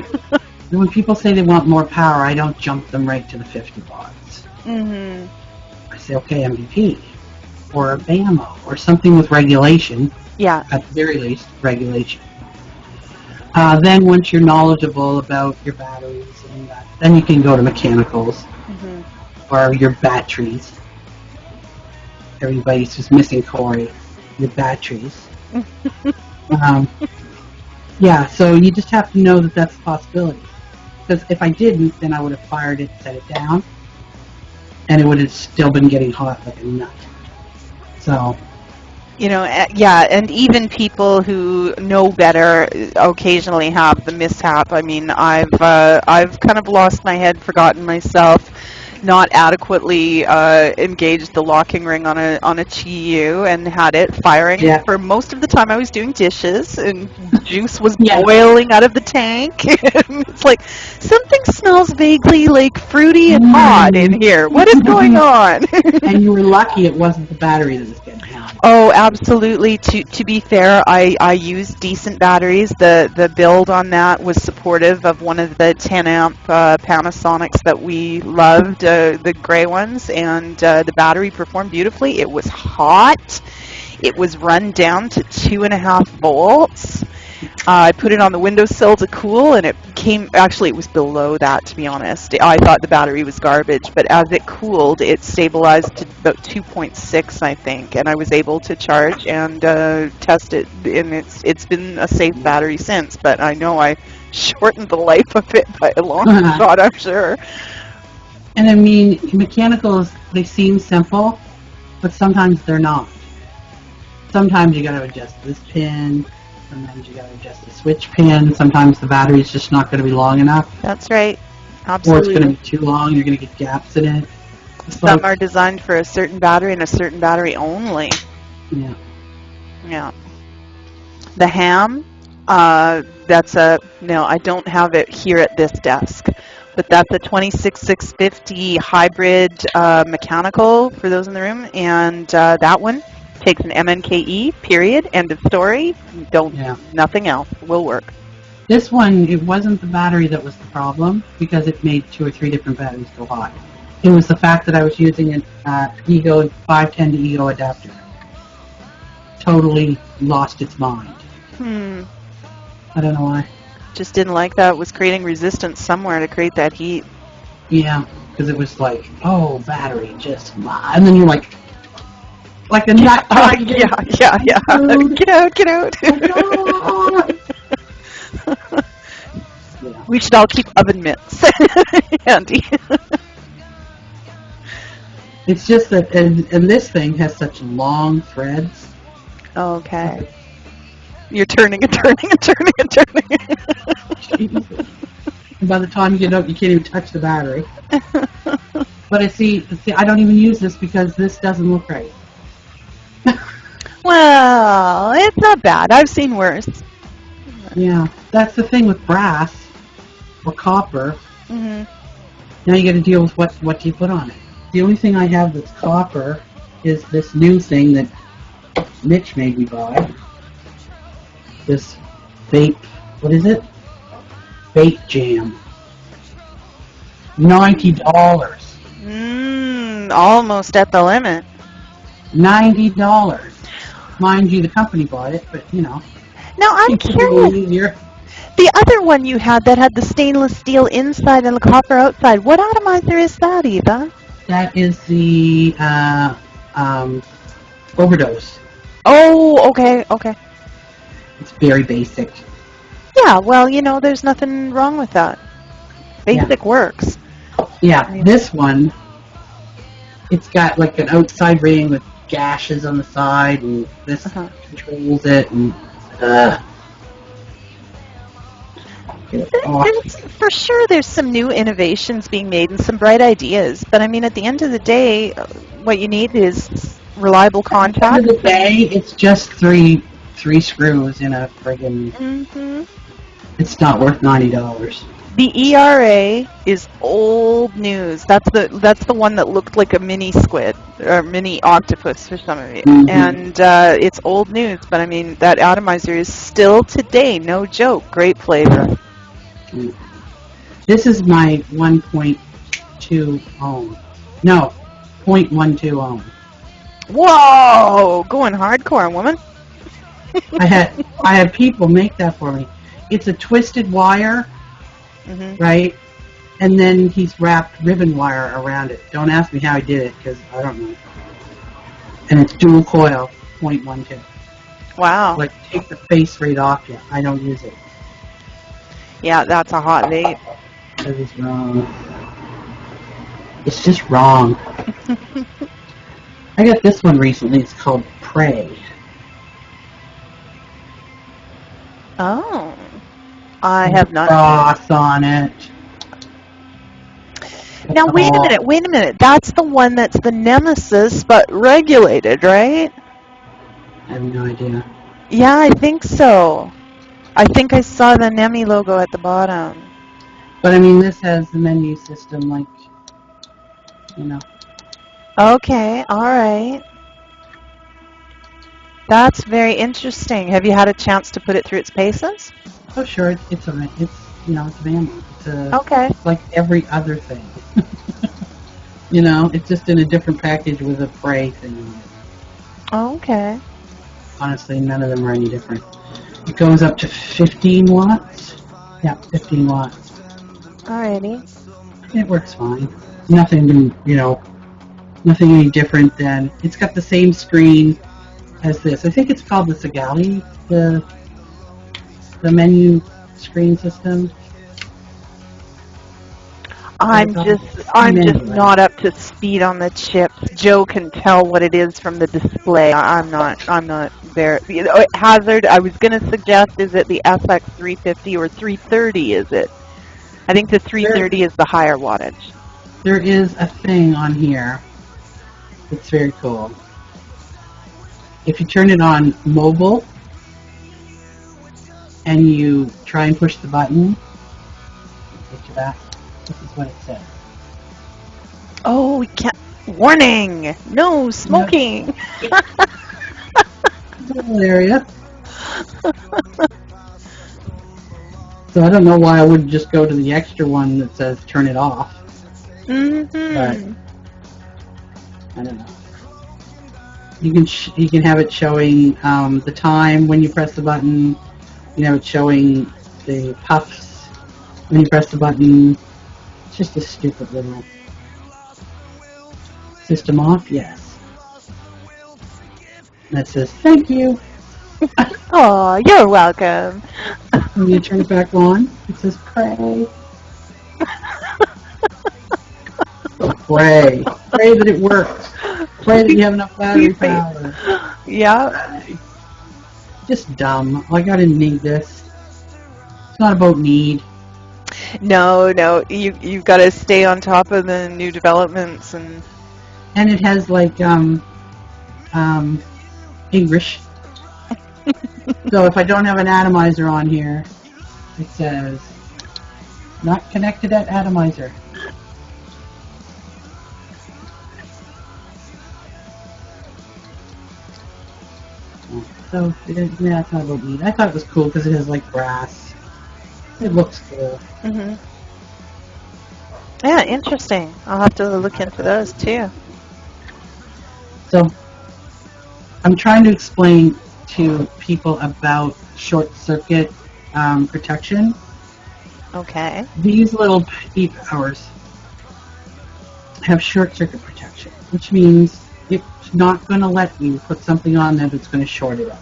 When people say they want more power, I don't jump them right to the 50 watts. Mm-hmm. I say, okay, MVP, or a BAMO, or something with regulation. Yeah. At the very least, regulation. Then once you're knowledgeable about your batteries and that, then you can go to mechanicals. Or your batteries. Everybody's just missing Cory. Your batteries. Yeah, so you just have to know that that's a possibility. Because if I didn't, then I would have fired it, set it down, and it would have still been getting hot like a nut. So, you know, yeah, and even people who know better occasionally have the mishap. I mean, I've kind of lost my head, forgotten myself, not adequately engaged the locking ring on a Chi-Yu and had it firing for most of the time I was doing dishes and juice was boiling out of the tank. It's like, something smells vaguely like fruity and hot in here. What is going on? And you were lucky it wasn't the battery that was getting hot. Oh, absolutely. To be fair, I used decent batteries. The build on that was supportive of one of the 10 amp Panasonics that we loved, the gray ones, and the battery performed beautifully. It was hot. It was run down to 2.5 volts. I put it on the windowsill to cool, and it was below that, to be honest. I thought the battery was garbage, but as it cooled, it stabilized to about 2.6, I think, and I was able to charge and test it, and it's been a safe battery since, but I know I shortened the life of it by a long shot, I'm sure. And I mean, mechanicals, they seem simple, but sometimes they're not. Sometimes you got to adjust this pin. Sometimes you got to adjust the switch pin. Sometimes the battery's just not going to be long enough. That's right. Absolutely. Or it's going to be too long. You're going to get gaps in it. Some are designed for a certain battery and a certain battery only. Yeah. Yeah. The ham, no, I don't have it here at this desk, but that's a 26650 hybrid mechanical for those in the room, and that one takes an MNKE, period, end of story. Nothing else will work. This one, it wasn't the battery that was the problem, because it made 2 or 3 different batteries go hot. It was the fact that I was using an Ego 510 to Ego adapter. Totally lost its mind. I don't know why. Just didn't like that. It was creating resistance somewhere to create that heat. Yeah, because it was like, oh, battery, just... And then you're like a nut. Yeah. Get out. We should all keep oven mitts handy. It's just that, and this thing has such long threads. Okay. You're turning and turning. And by the time you get up, you can't even touch the battery. But I see, I don't even use this because this doesn't look right. Well, it's not bad. I've seen worse. Yeah, that's the thing with brass or copper. Now you got to deal with what do you put on it. The only thing I have that's copper is this new thing that Mitch made me buy. This vape, what is it? Vape Jam. $90. Almost at the limit. $90. Mind you, the company bought it, but you know. Now I'm curious. The other one you had that had the stainless steel inside and the copper outside, what atomizer is that, Eva? That is the overdose. Oh, okay. It's very basic. Yeah, well, you know, there's nothing wrong with that. Basic works. Yeah, this one, it's got like an outside ring with gashes on the side, and this controls it, and for sure there's some new innovations being made and some bright ideas, but I mean, at the end of the day, what you need is reliable contact. At the end of the day, it's just three screws in a friggin'... It's not worth $90. The ERA is old news. That's the one that looked like a mini squid or mini octopus for some of you. And it's old news, but I mean, that atomizer is still today, no joke, great flavor. This is my 1.2 ohm. No, 0.12 ohm. Whoa, going hardcore, woman. I had people make that for me. It's a twisted wire, right? And then he's wrapped ribbon wire around it. Don't ask me how he did it, because I don't know. And it's dual coil, 0.12. Wow. Like, take the face right off you. I don't use it. Yeah, that's a hot vape. That is wrong. It's just wrong. I got this one recently. It's called Prey. Oh. I have not. Cross on it. Now, wait a minute. That's the one that's the Nemesis, but regulated, right? I have no idea. Yeah, I think so. I think I saw the Nemi logo at the bottom. But I mean, this has the menu system, like, you know. Okay, all right. That's very interesting. Have you had a chance to put it through its paces? Oh, sure. It's a VAMO. Okay. It's like every other thing. You know, it's just in a different package with a Prey thing in it. Oh, okay. Honestly, none of them are any different. It goes up to 15 watts. Yeah, 15 watts. Alrighty. It works fine. Nothing any different than... It's got the same screen as this. I think it's called the Sigali, the menu screen system. I'm just not up to speed on the chips. Joe can tell what it is from the display. I'm not there. Hazard, I was going to suggest, is it the SX 350 or 330, is it? I think the 330 is the higher wattage. There is a thing on here that's very cool. If you turn it on mobile and you try and push the button, get you back. This is what it says. Oh, we can't. Warning! No smoking! Area. So I don't know why I wouldn't just go to the extra one that says turn it off. But I don't know. You can have it showing the time when you press the button. You can have it showing the puffs when you press the button. It's just a stupid little system off. Yes. And that says thank you. Oh, you're welcome. When you turn it back on, it says pray. Pray that it works. Pray that you have enough battery power. Yeah. Just dumb. Like, I didn't need this. It's not about need. No, you've got to stay on top of the new developments and it has like English. So if I don't have an atomizer on here, it says not connected at atomizer. So yeah, it's not about meat. I thought it was cool because it has like brass. It looks cool. Mhm. Yeah, interesting. I'll have to look into those too. So I'm trying to explain to people about short circuit protection. Okay. These little e-powers have short circuit protection, which means it's not going to let you put something on there that's going to short it up.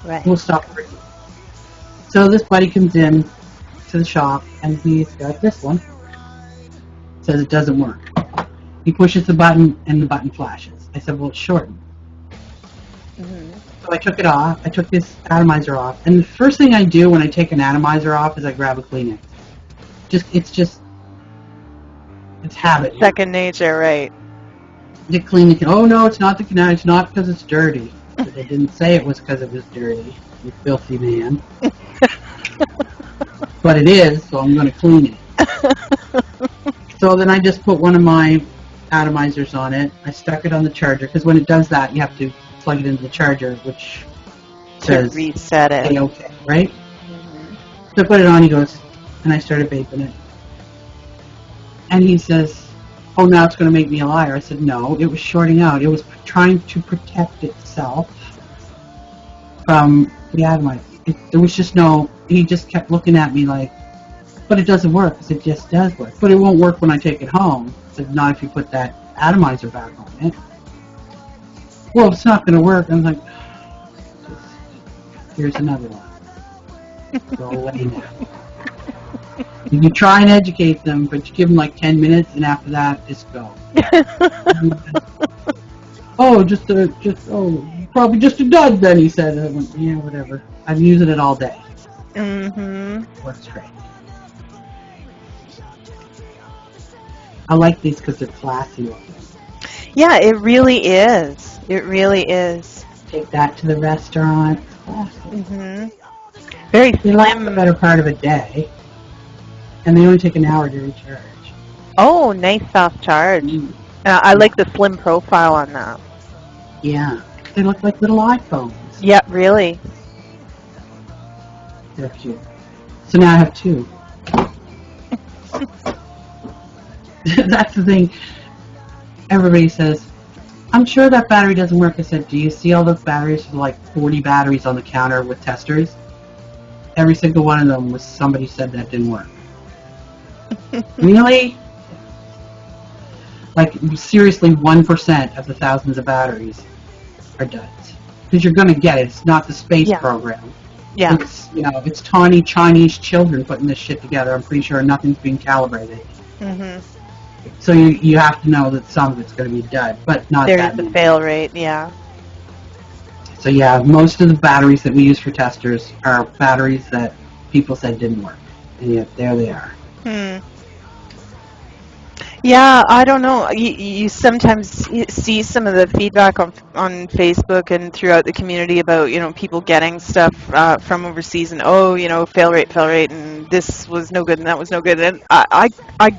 Right. It will stop working. So this buddy comes in to the shop and he's got this one. Says it doesn't work. He pushes the button and the button flashes. I said, well, it's shortened. Mhm. So I took it off. I took this atomizer off. And the first thing I do when I take an atomizer off is I grab a Kleenex. It's habit. Second nature, right? You clean it. Oh, no, it's not the canal. It's not because it's dirty. But they didn't say it was because it was dirty. You filthy man. But it is, so I'm going to clean it. So then I just put one of my atomizers on it. I stuck it on the charger, because when it does that, you have to plug it into the charger, which says reset it. okay, right? Mhm. So I put it on, he goes, and I started vaping it. And he says, oh, now it's going to make me a liar. I said, no, it was shorting out. It was trying to protect itself from the atomizer. There was just he just kept looking at me like, but it doesn't work. I said, it just does work. But it won't work when I take it home. I said, not if you put that atomizer back on it. Well, it's not going to work. I'm like, here's another one. Go away now. You try and educate them, but you give them like 10 minutes, and after that, just go. Oh, probably just a dud then, he said. I went, yeah, whatever. I'm using it all day. Mm-hmm. Works great. I like these because they're classy looking. Yeah, it really is. It really is. Take that to the restaurant. Classy. Mm-hmm. Very They last the better part of a day, and they only take an hour to recharge. Oh, nice soft charge. I like the slim profile on that. Yeah, they look like little iPhones. Yeah, really. They're cute. So now I have two. That's the thing. Everybody says, I'm sure that battery doesn't work. I said, do you see all those batteries? There's like 40 batteries on the counter with testers. Every single one of them was somebody said that didn't work. Really? Like, seriously, 1% of the thousands of batteries are duds. Because you're going to get it. It's not the space program. Yeah. It's, it's tiny Chinese children putting this shit together. I'm pretty sure nothing's being calibrated. Mm-hmm. So you have to know that some of it's going to be a dud, but not that There is a fail rate, yeah. So yeah, most of the batteries that we use for testers are batteries that people said didn't work. And yet there they are. Yeah, I don't know. You sometimes see some of the feedback on Facebook and throughout the community about, people getting stuff from overseas and, fail rate, and this was no good and that was no good. And I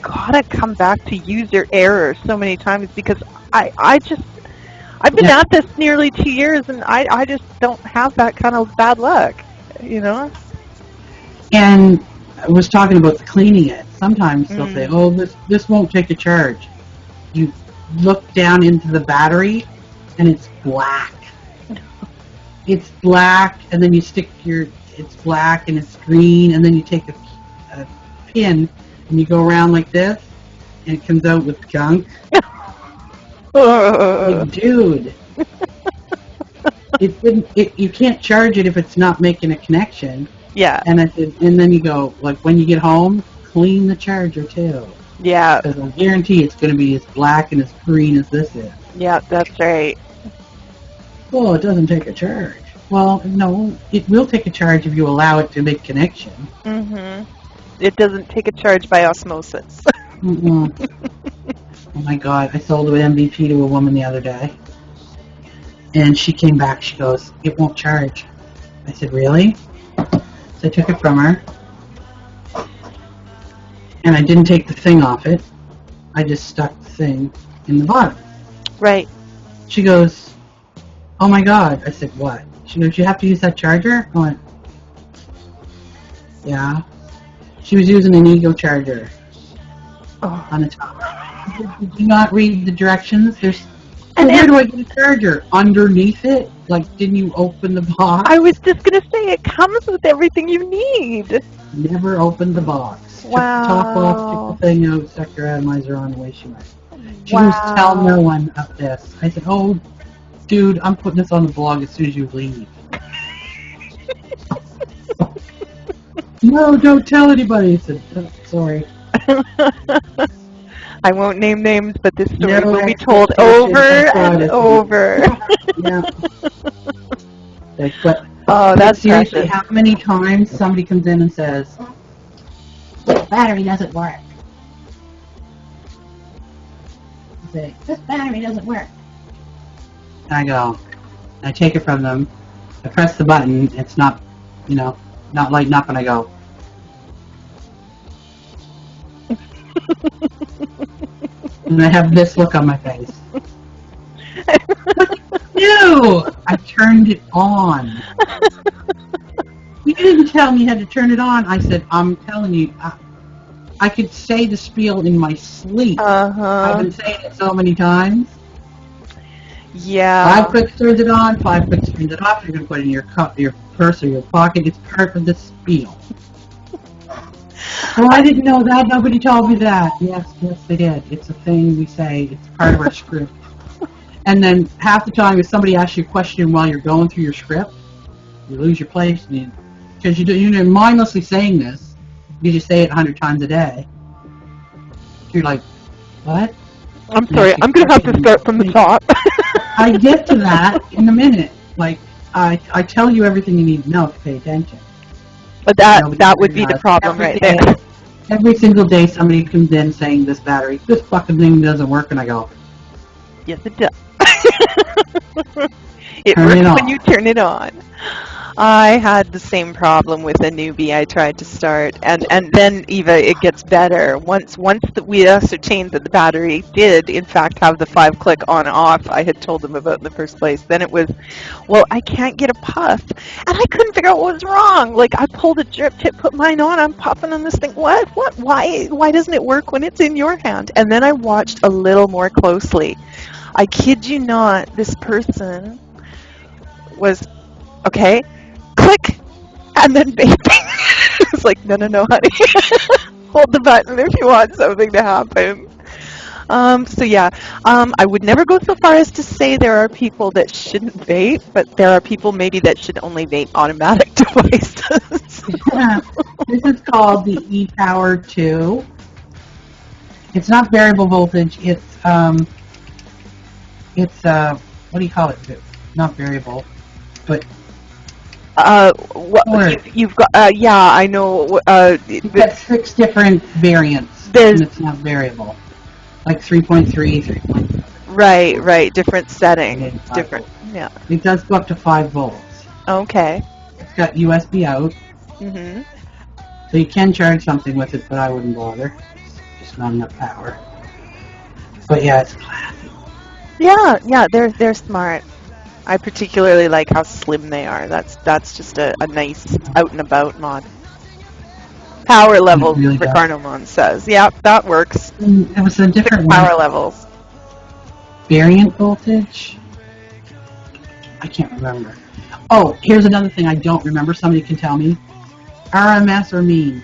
gotta come back to user error so many times because I've been at this nearly 2 years and I just don't have that kind of bad luck, And I was talking about the cleaning it. Sometimes they'll say, oh, this won't take a charge. You look down into the battery, and it's black. It's black, and then you stick it's black and it's green, and then you take a pin, and you go around like this, and it comes out with gunk. Like, dude. You can't charge it if it's not making a connection. Yeah. And I said, and then you go, like, when you get home, clean the charger too. Yeah. Because I guarantee it's going to be as black and as green as this is. Yeah, that's right. Well, it doesn't take a charge. Well, no, it will take a charge if you allow it to make connection. Mm-hmm. It doesn't take a charge by osmosis. Oh my God, I sold an MVP to a woman the other day. And she came back, she goes, it won't charge. I said, really? So I took it from her, and I didn't take the thing off it. I just stuck the thing in the bottom. Right. She goes, oh my God. I said, what? She goes, you have to use that charger? I went, yeah. She was using an ego charger on the top. Did you not read the directions? Where do I get a charger? Underneath it? Like, didn't you open the box? I was just going to say, it comes with everything you need. Never opened the box. Wow. Took the top off, took the thing out, stuck her atomizer on the way she went. She goes, tell no one of this. I said, oh, dude, I'm putting this on the blog as soon as you leave. No, don't tell anybody. I said, oh, sorry. I won't name names, but this story will be told over and over. Yeah. But that's seriously, how many times somebody comes in and says, this battery doesn't work. I say, this battery doesn't work. And I go, I take it from them, I press the button, it's not, not lighting up, and I go, and I have this look on my face. What did you do? I turned it on. You didn't tell me you had to turn it on. I said, I'm telling you, I could say the spiel in my sleep. I've been saying it so many times. Yeah. 5 clicks turns it on, 5 clicks turns it off. You're going to put it in your purse or your pocket. It's part of the spiel. Oh, I didn't know that. Nobody told me that. Yes, they did. It's a thing we say. It's part of our script. And then half the time, if somebody asks you a question while you're going through your script, you lose your place. Because you're mindlessly saying this. You just say it 100 times a day. You're like, what? I'm sorry. I'm going to have to start from the top. I get to that in a minute. Like, I tell you everything you need to know to pay attention. But that would be the problem right there. Every single day somebody comes in saying this fucking thing doesn't work, and I go, yes, it does. It works when you turn it on. I had the same problem with a newbie I tried to start, and then, Eva, it gets better. Once we ascertained that the battery did, in fact, have the 5-click on-off I had told them about in the first place, then it was, well, I can't get a puff. And I couldn't figure out what was wrong. Like, I pulled a drip tip, put mine on, I'm puffing on this thing. What? Why doesn't it work when it's in your hand? And then I watched a little more closely. I kid you not, this person was, okay, click, and then vaping. It's like, no, honey. Hold the button if you want something to happen. So yeah, I would never go so far as to say there are people that shouldn't vape, but there are people maybe that should only vape automatic devices. Yeah. This is called the E-Power 2. It's not variable voltage. It's what do you call it? Not variable, but you've got yeah, I know. You've got 6 different variants, and it's not variable, like 3.3, 3.4. Right, different settings, different. Volts. Yeah. It does go up to 5 volts. Okay. It's got USB out. Mhm. So you can charge something with it, but I wouldn't bother. It's just not enough power. But yeah, it's classy. Yeah, they're smart. I particularly like how slim they are. That's just a nice out and about mod. Power levels, really Ricardo Mon says. Yeah, that works. It was a different power levels. Variant voltage? I can't remember. Oh, here's another thing I don't remember. Somebody can tell me. RMS or mean?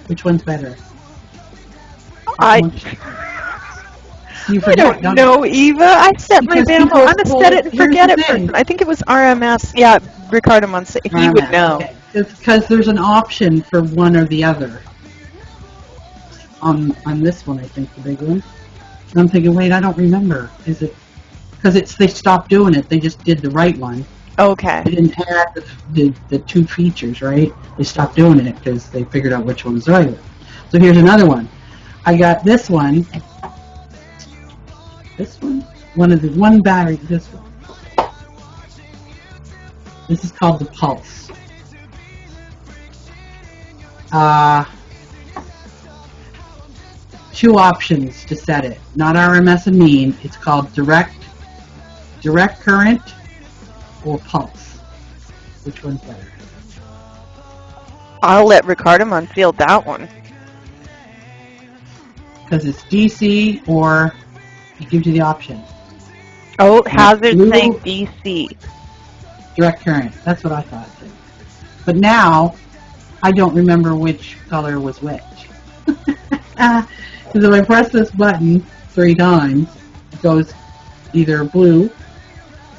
Which one's better? I don't know, Eva. I set my damn. I'm gonna set it and forget it. Person. I think it was RMS. Yeah, Ricardo Monse. He would know. Okay. It's because there's an option for one or the other. On this one, I think the big one. And I'm thinking, wait, I don't remember. Is it? Because they stopped doing it. They just did the right one. Okay. They didn't add the 2 features, right? They stopped doing it because they figured out which one was the right one. So here's another one. I got this one. This one? One battery, this one. This is called the Pulse. 2 options to set it. Not RMS and mean. It's called direct direct current or pulse? Which one's better? I'll let Ricardo unfield that one. Because it's DC or it gives you the option. Oh, hazard Blue, saying DC. direct current. That's what I thought too. But now, I don't remember which color was which. Because if I press this button 3 times, it goes either blue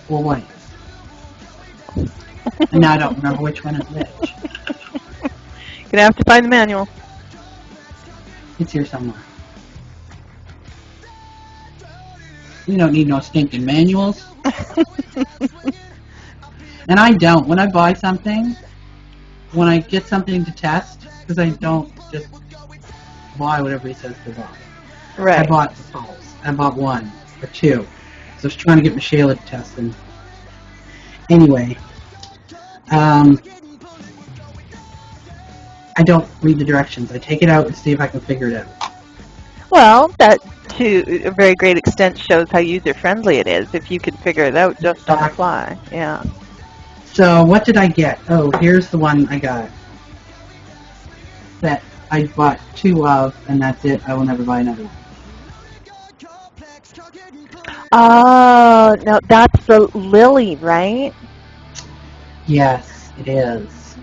or white. And now I don't remember which one is which. You're gonna have to find the manual. It's here somewhere. You don't need no stinking manuals. And I don't. When I buy something, when I get something to test, because I don't just buy whatever he says to buy. Right. I bought the pulse. I bought 1 or 2. So I was trying to get Michelle to test them. Anyway, I don't read the directions. I take it out and see if I can figure it out. Well, that to a very great extent shows how user-friendly it is if you can figure it out just on the fly. Yeah. So what did I get? Oh, here's the one I got. That I bought 2 of, and that's it. I will never buy another one. Oh, no, that's the Lily, right? Yes, it is.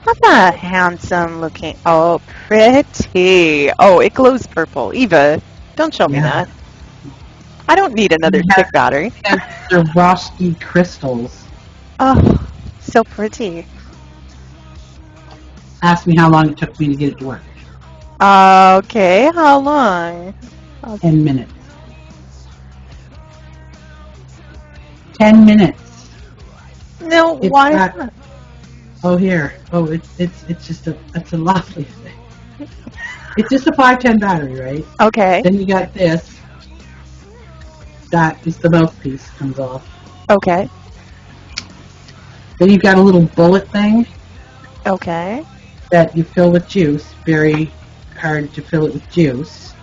That's a handsome looking. Oh, pretty. Oh, it glows purple. Eva, don't show me that. I don't need another stick battery. And they're Swarovski crystals. Oh, so pretty. Ask me how long it took me to get it to work. Okay, how long? 10 minutes. 10 minutes. No, It's why got- not? Oh, here. Oh, it's just a lovely thing. It's just a 510 battery, right? Okay, Then you got this. That is the mouthpiece comes off. okay, Then you've got a little bullet thing okay. that you fill with juice. Very hard to fill it with juice.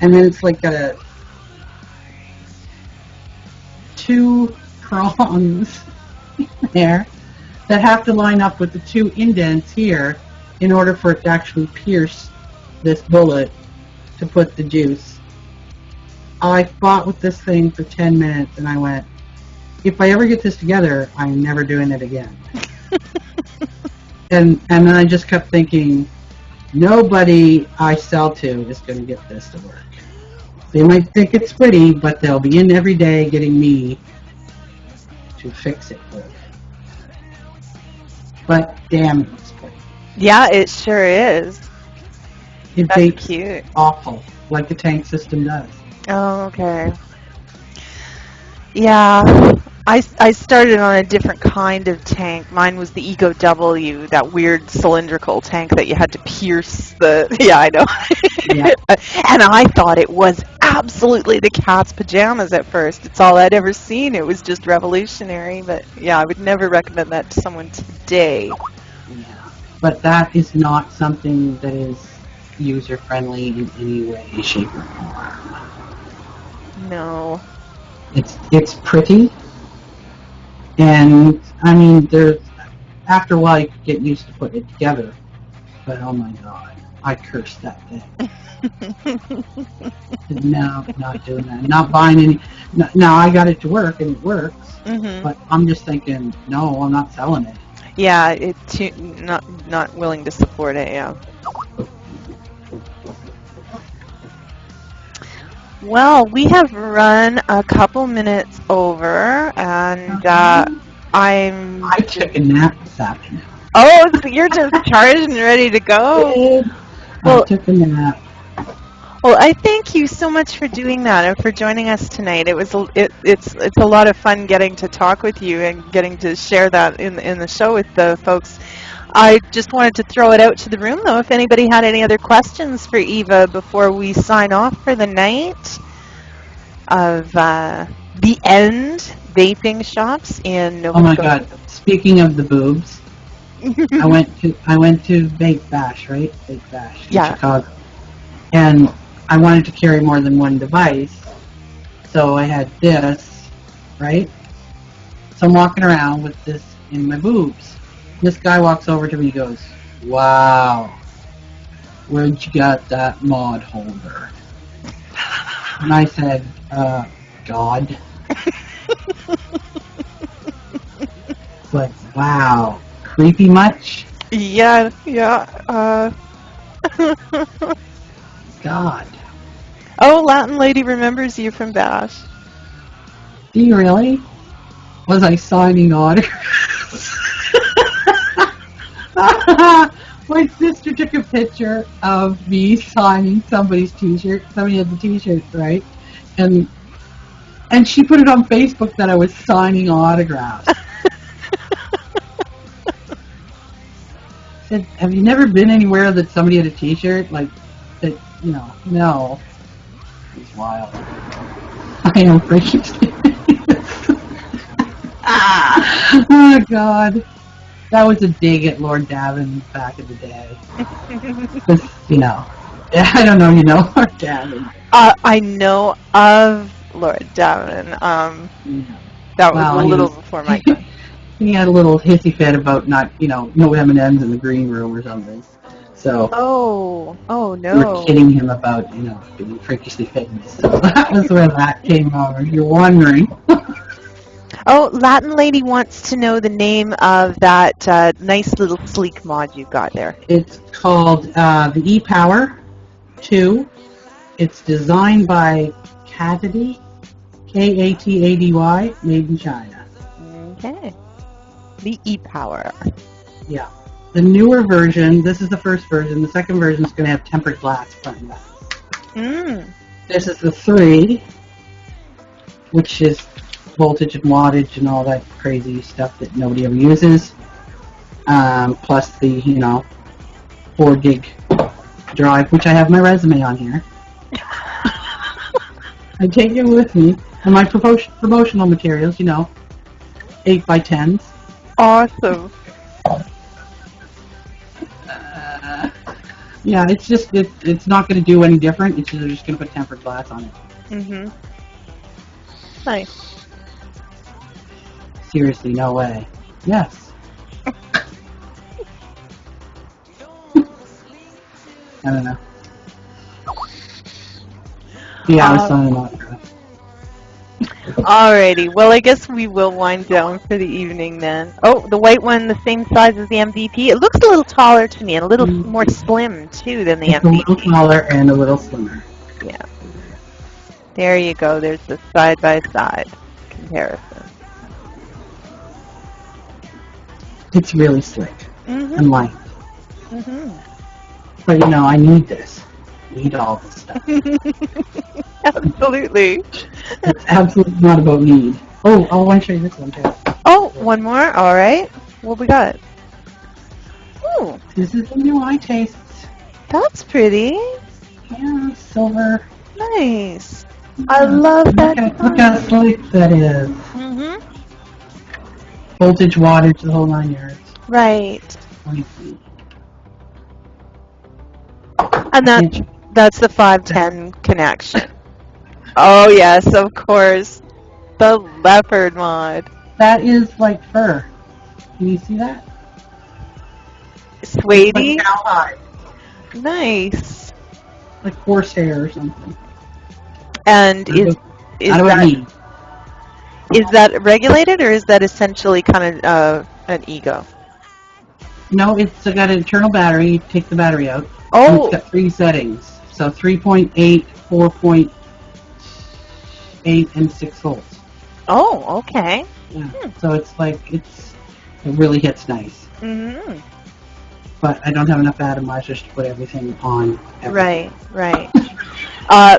And then it's like got a 2 prongs there that have to line up with the 2 indents here in order for it to actually pierce this bullet to put the juice. I fought with this thing for 10 minutes and I went, if I ever get this together, I'm never doing it again. and then I just kept thinking, nobody I sell to is going to get this to work. They might think it's pretty, but they'll be in every day getting me to fix it for them. But damn, it looks pretty. Yeah, it sure is. It That's vapes cute. awful, like the tank system does. Oh, okay. Yeah, I started on a different kind of tank. Mine was the Ego W, that weird cylindrical tank that you had to pierce the... Yeah, I know. Yeah. And I thought it was absolutely the cat's pajamas at first. It's all I'd ever seen. It was just revolutionary. But yeah, I would never recommend that to someone today. Yeah. But that is not something that is user-friendly in any way, shape, or form. No. It's pretty, and I mean, after a while you could get used to putting it together, but oh my god, I cursed that thing. No, not doing that. Not buying any. Now I got it to work and it works, but I'm just thinking, no, I'm not selling it. Yeah, it's not willing to support it. Yeah. Well, we have run a couple minutes over, and I took a nap this afternoon. Oh, so you're just charged and ready to go? I took a nap. Well, I thank you so much for doing that and for joining us tonight. It's a lot of fun getting to talk with you and getting to share that in the show with the folks. I just wanted to throw it out to the room, though, if anybody had any other questions for Eva before we sign off for the night of the End Vaping Shops in Nova Oh my Scotia. god! Speaking of the boobs, I went to Vape Bash, right? Vape Bash in Chicago, and I wanted to carry more than one device, So I had this, right? So I'm walking around with this in my boobs. This guy walks over to me and goes, "Wow, where'd you get that mod holder?" And I said, God. It's like, wow, creepy much? Yeah, yeah. God. Oh, Latin lady remembers you from Bash. Do you really? Was I signing autographs? My sister took a picture of me signing somebody's t-shirt. Somebody had the t-shirt, right? And she put it on Facebook that I was signing autographs. Said, have you never been anywhere that somebody had a t-shirt? Like, that, no. It's wild. I am freaking Oh, God. That was a dig at Lord Davin back in the day. Because, I don't know if you know Lord Davin. I know of Lord Davin. That was a little before my time. He had a little hissy fit about not, no M&Ms in the green room or something. So. Oh no. We're kidding him about, being freakishly fit. So that was where that came over. If you're wondering. Oh, Latin lady wants to know the name of that nice little sleek mod you've got there. It's called the E-Power 2. It's designed by Katady, Katady, made in China. Okay. The E-Power. Yeah. The newer version, this is the first version. The second version is going to have tempered glass front and back. This is the 3, which is voltage and wattage and all that crazy stuff that nobody ever uses. Plus the, 4 gig drive, which I have my resume on here. I take it with me. And my promotional materials, 8x10s. Awesome. Yeah, it's just, it's not going to do any different. It's just, they're just going to put tempered glass on it. Nice. Seriously, no way. Yes. I don't know. Yeah, I was signing autographs. Alrighty, well I guess we will wind down for the evening then. Oh, the white one, the same size as the MVP. It looks a little taller to me and a little more slim too than the MVP. It's a little taller and a little slimmer. Yeah. There you go, there's the side-by-side comparison. It's really slick and light. But I need this. I need all this stuff. Absolutely. It's absolutely not about need. Oh, I want to show you this one too. Oh, one more? Alright. What we got? Ooh. This is the new eye tastes. That's pretty. Yeah, silver. Nice. Yeah. I love that. Look how slick that is. Voltage, wattage, the whole 9 yards. Right. And that's the 510 connection. Oh yes, of course. The leopard mod. That is like fur. Can you see that? Suede-y? Like cowhide. Nice. Like horsehair or something. And is that regulated or is that essentially kind of an ego? No, it's got an internal battery. You take the battery out. Oh. It's got 3 settings. So 3.8, 4.8, and 6 volts. Oh, okay. Yeah. So it's like, it really hits nice. But I don't have enough atomizers to put everything on. Right.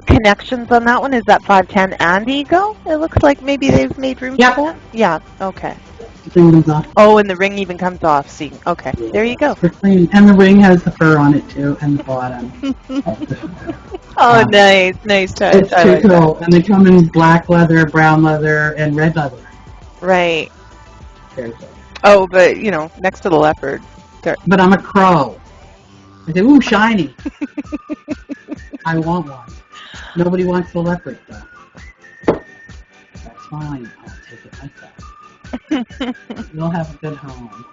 Connections on that one, is that 510 and Ego? It looks like maybe they've made room for that? Yeah, okay. The ring comes off. Oh, and the ring even comes off. See, okay, there you go. And the ring has the fur on it too, and the bottom. Oh, nice touch. It's too cool. And they come in black leather, brown leather, and red leather. Right. Very cool. Oh, but next to the leopard. But I'm a crow. I say, ooh, shiny. I want one. Nobody wants the leopard though. fine. I'll take it like that. You'll have a good home.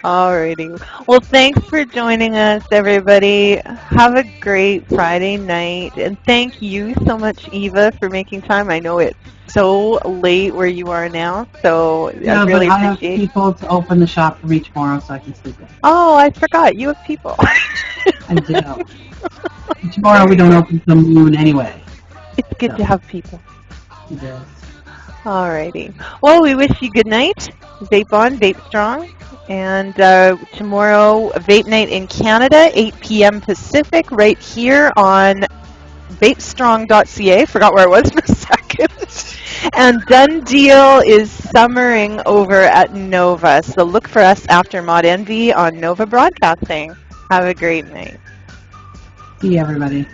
Alrighty. Well, thanks for joining us, everybody. Have a great Friday night. And thank you so much, Eva, for making time. I know it's so late where you are now, so Yeah, I but really I have appreciate it. people to open the shop for me tomorrow so I can sleep in. Oh, I forgot. You have people. I do. Tomorrow we don't open till noon anyway. It's good to have people. It is. Alrighty. Well, we wish you good night. Vape on, VapeStrong. And tomorrow, Vape Night in Canada, 8 p.m. Pacific, right here on VapeStrong.ca. Forgot where I was in a second. And Done Deal is summering over at Nova. So look for us after Mod Envy on Nova Broadcasting. Have a great night. See you, everybody.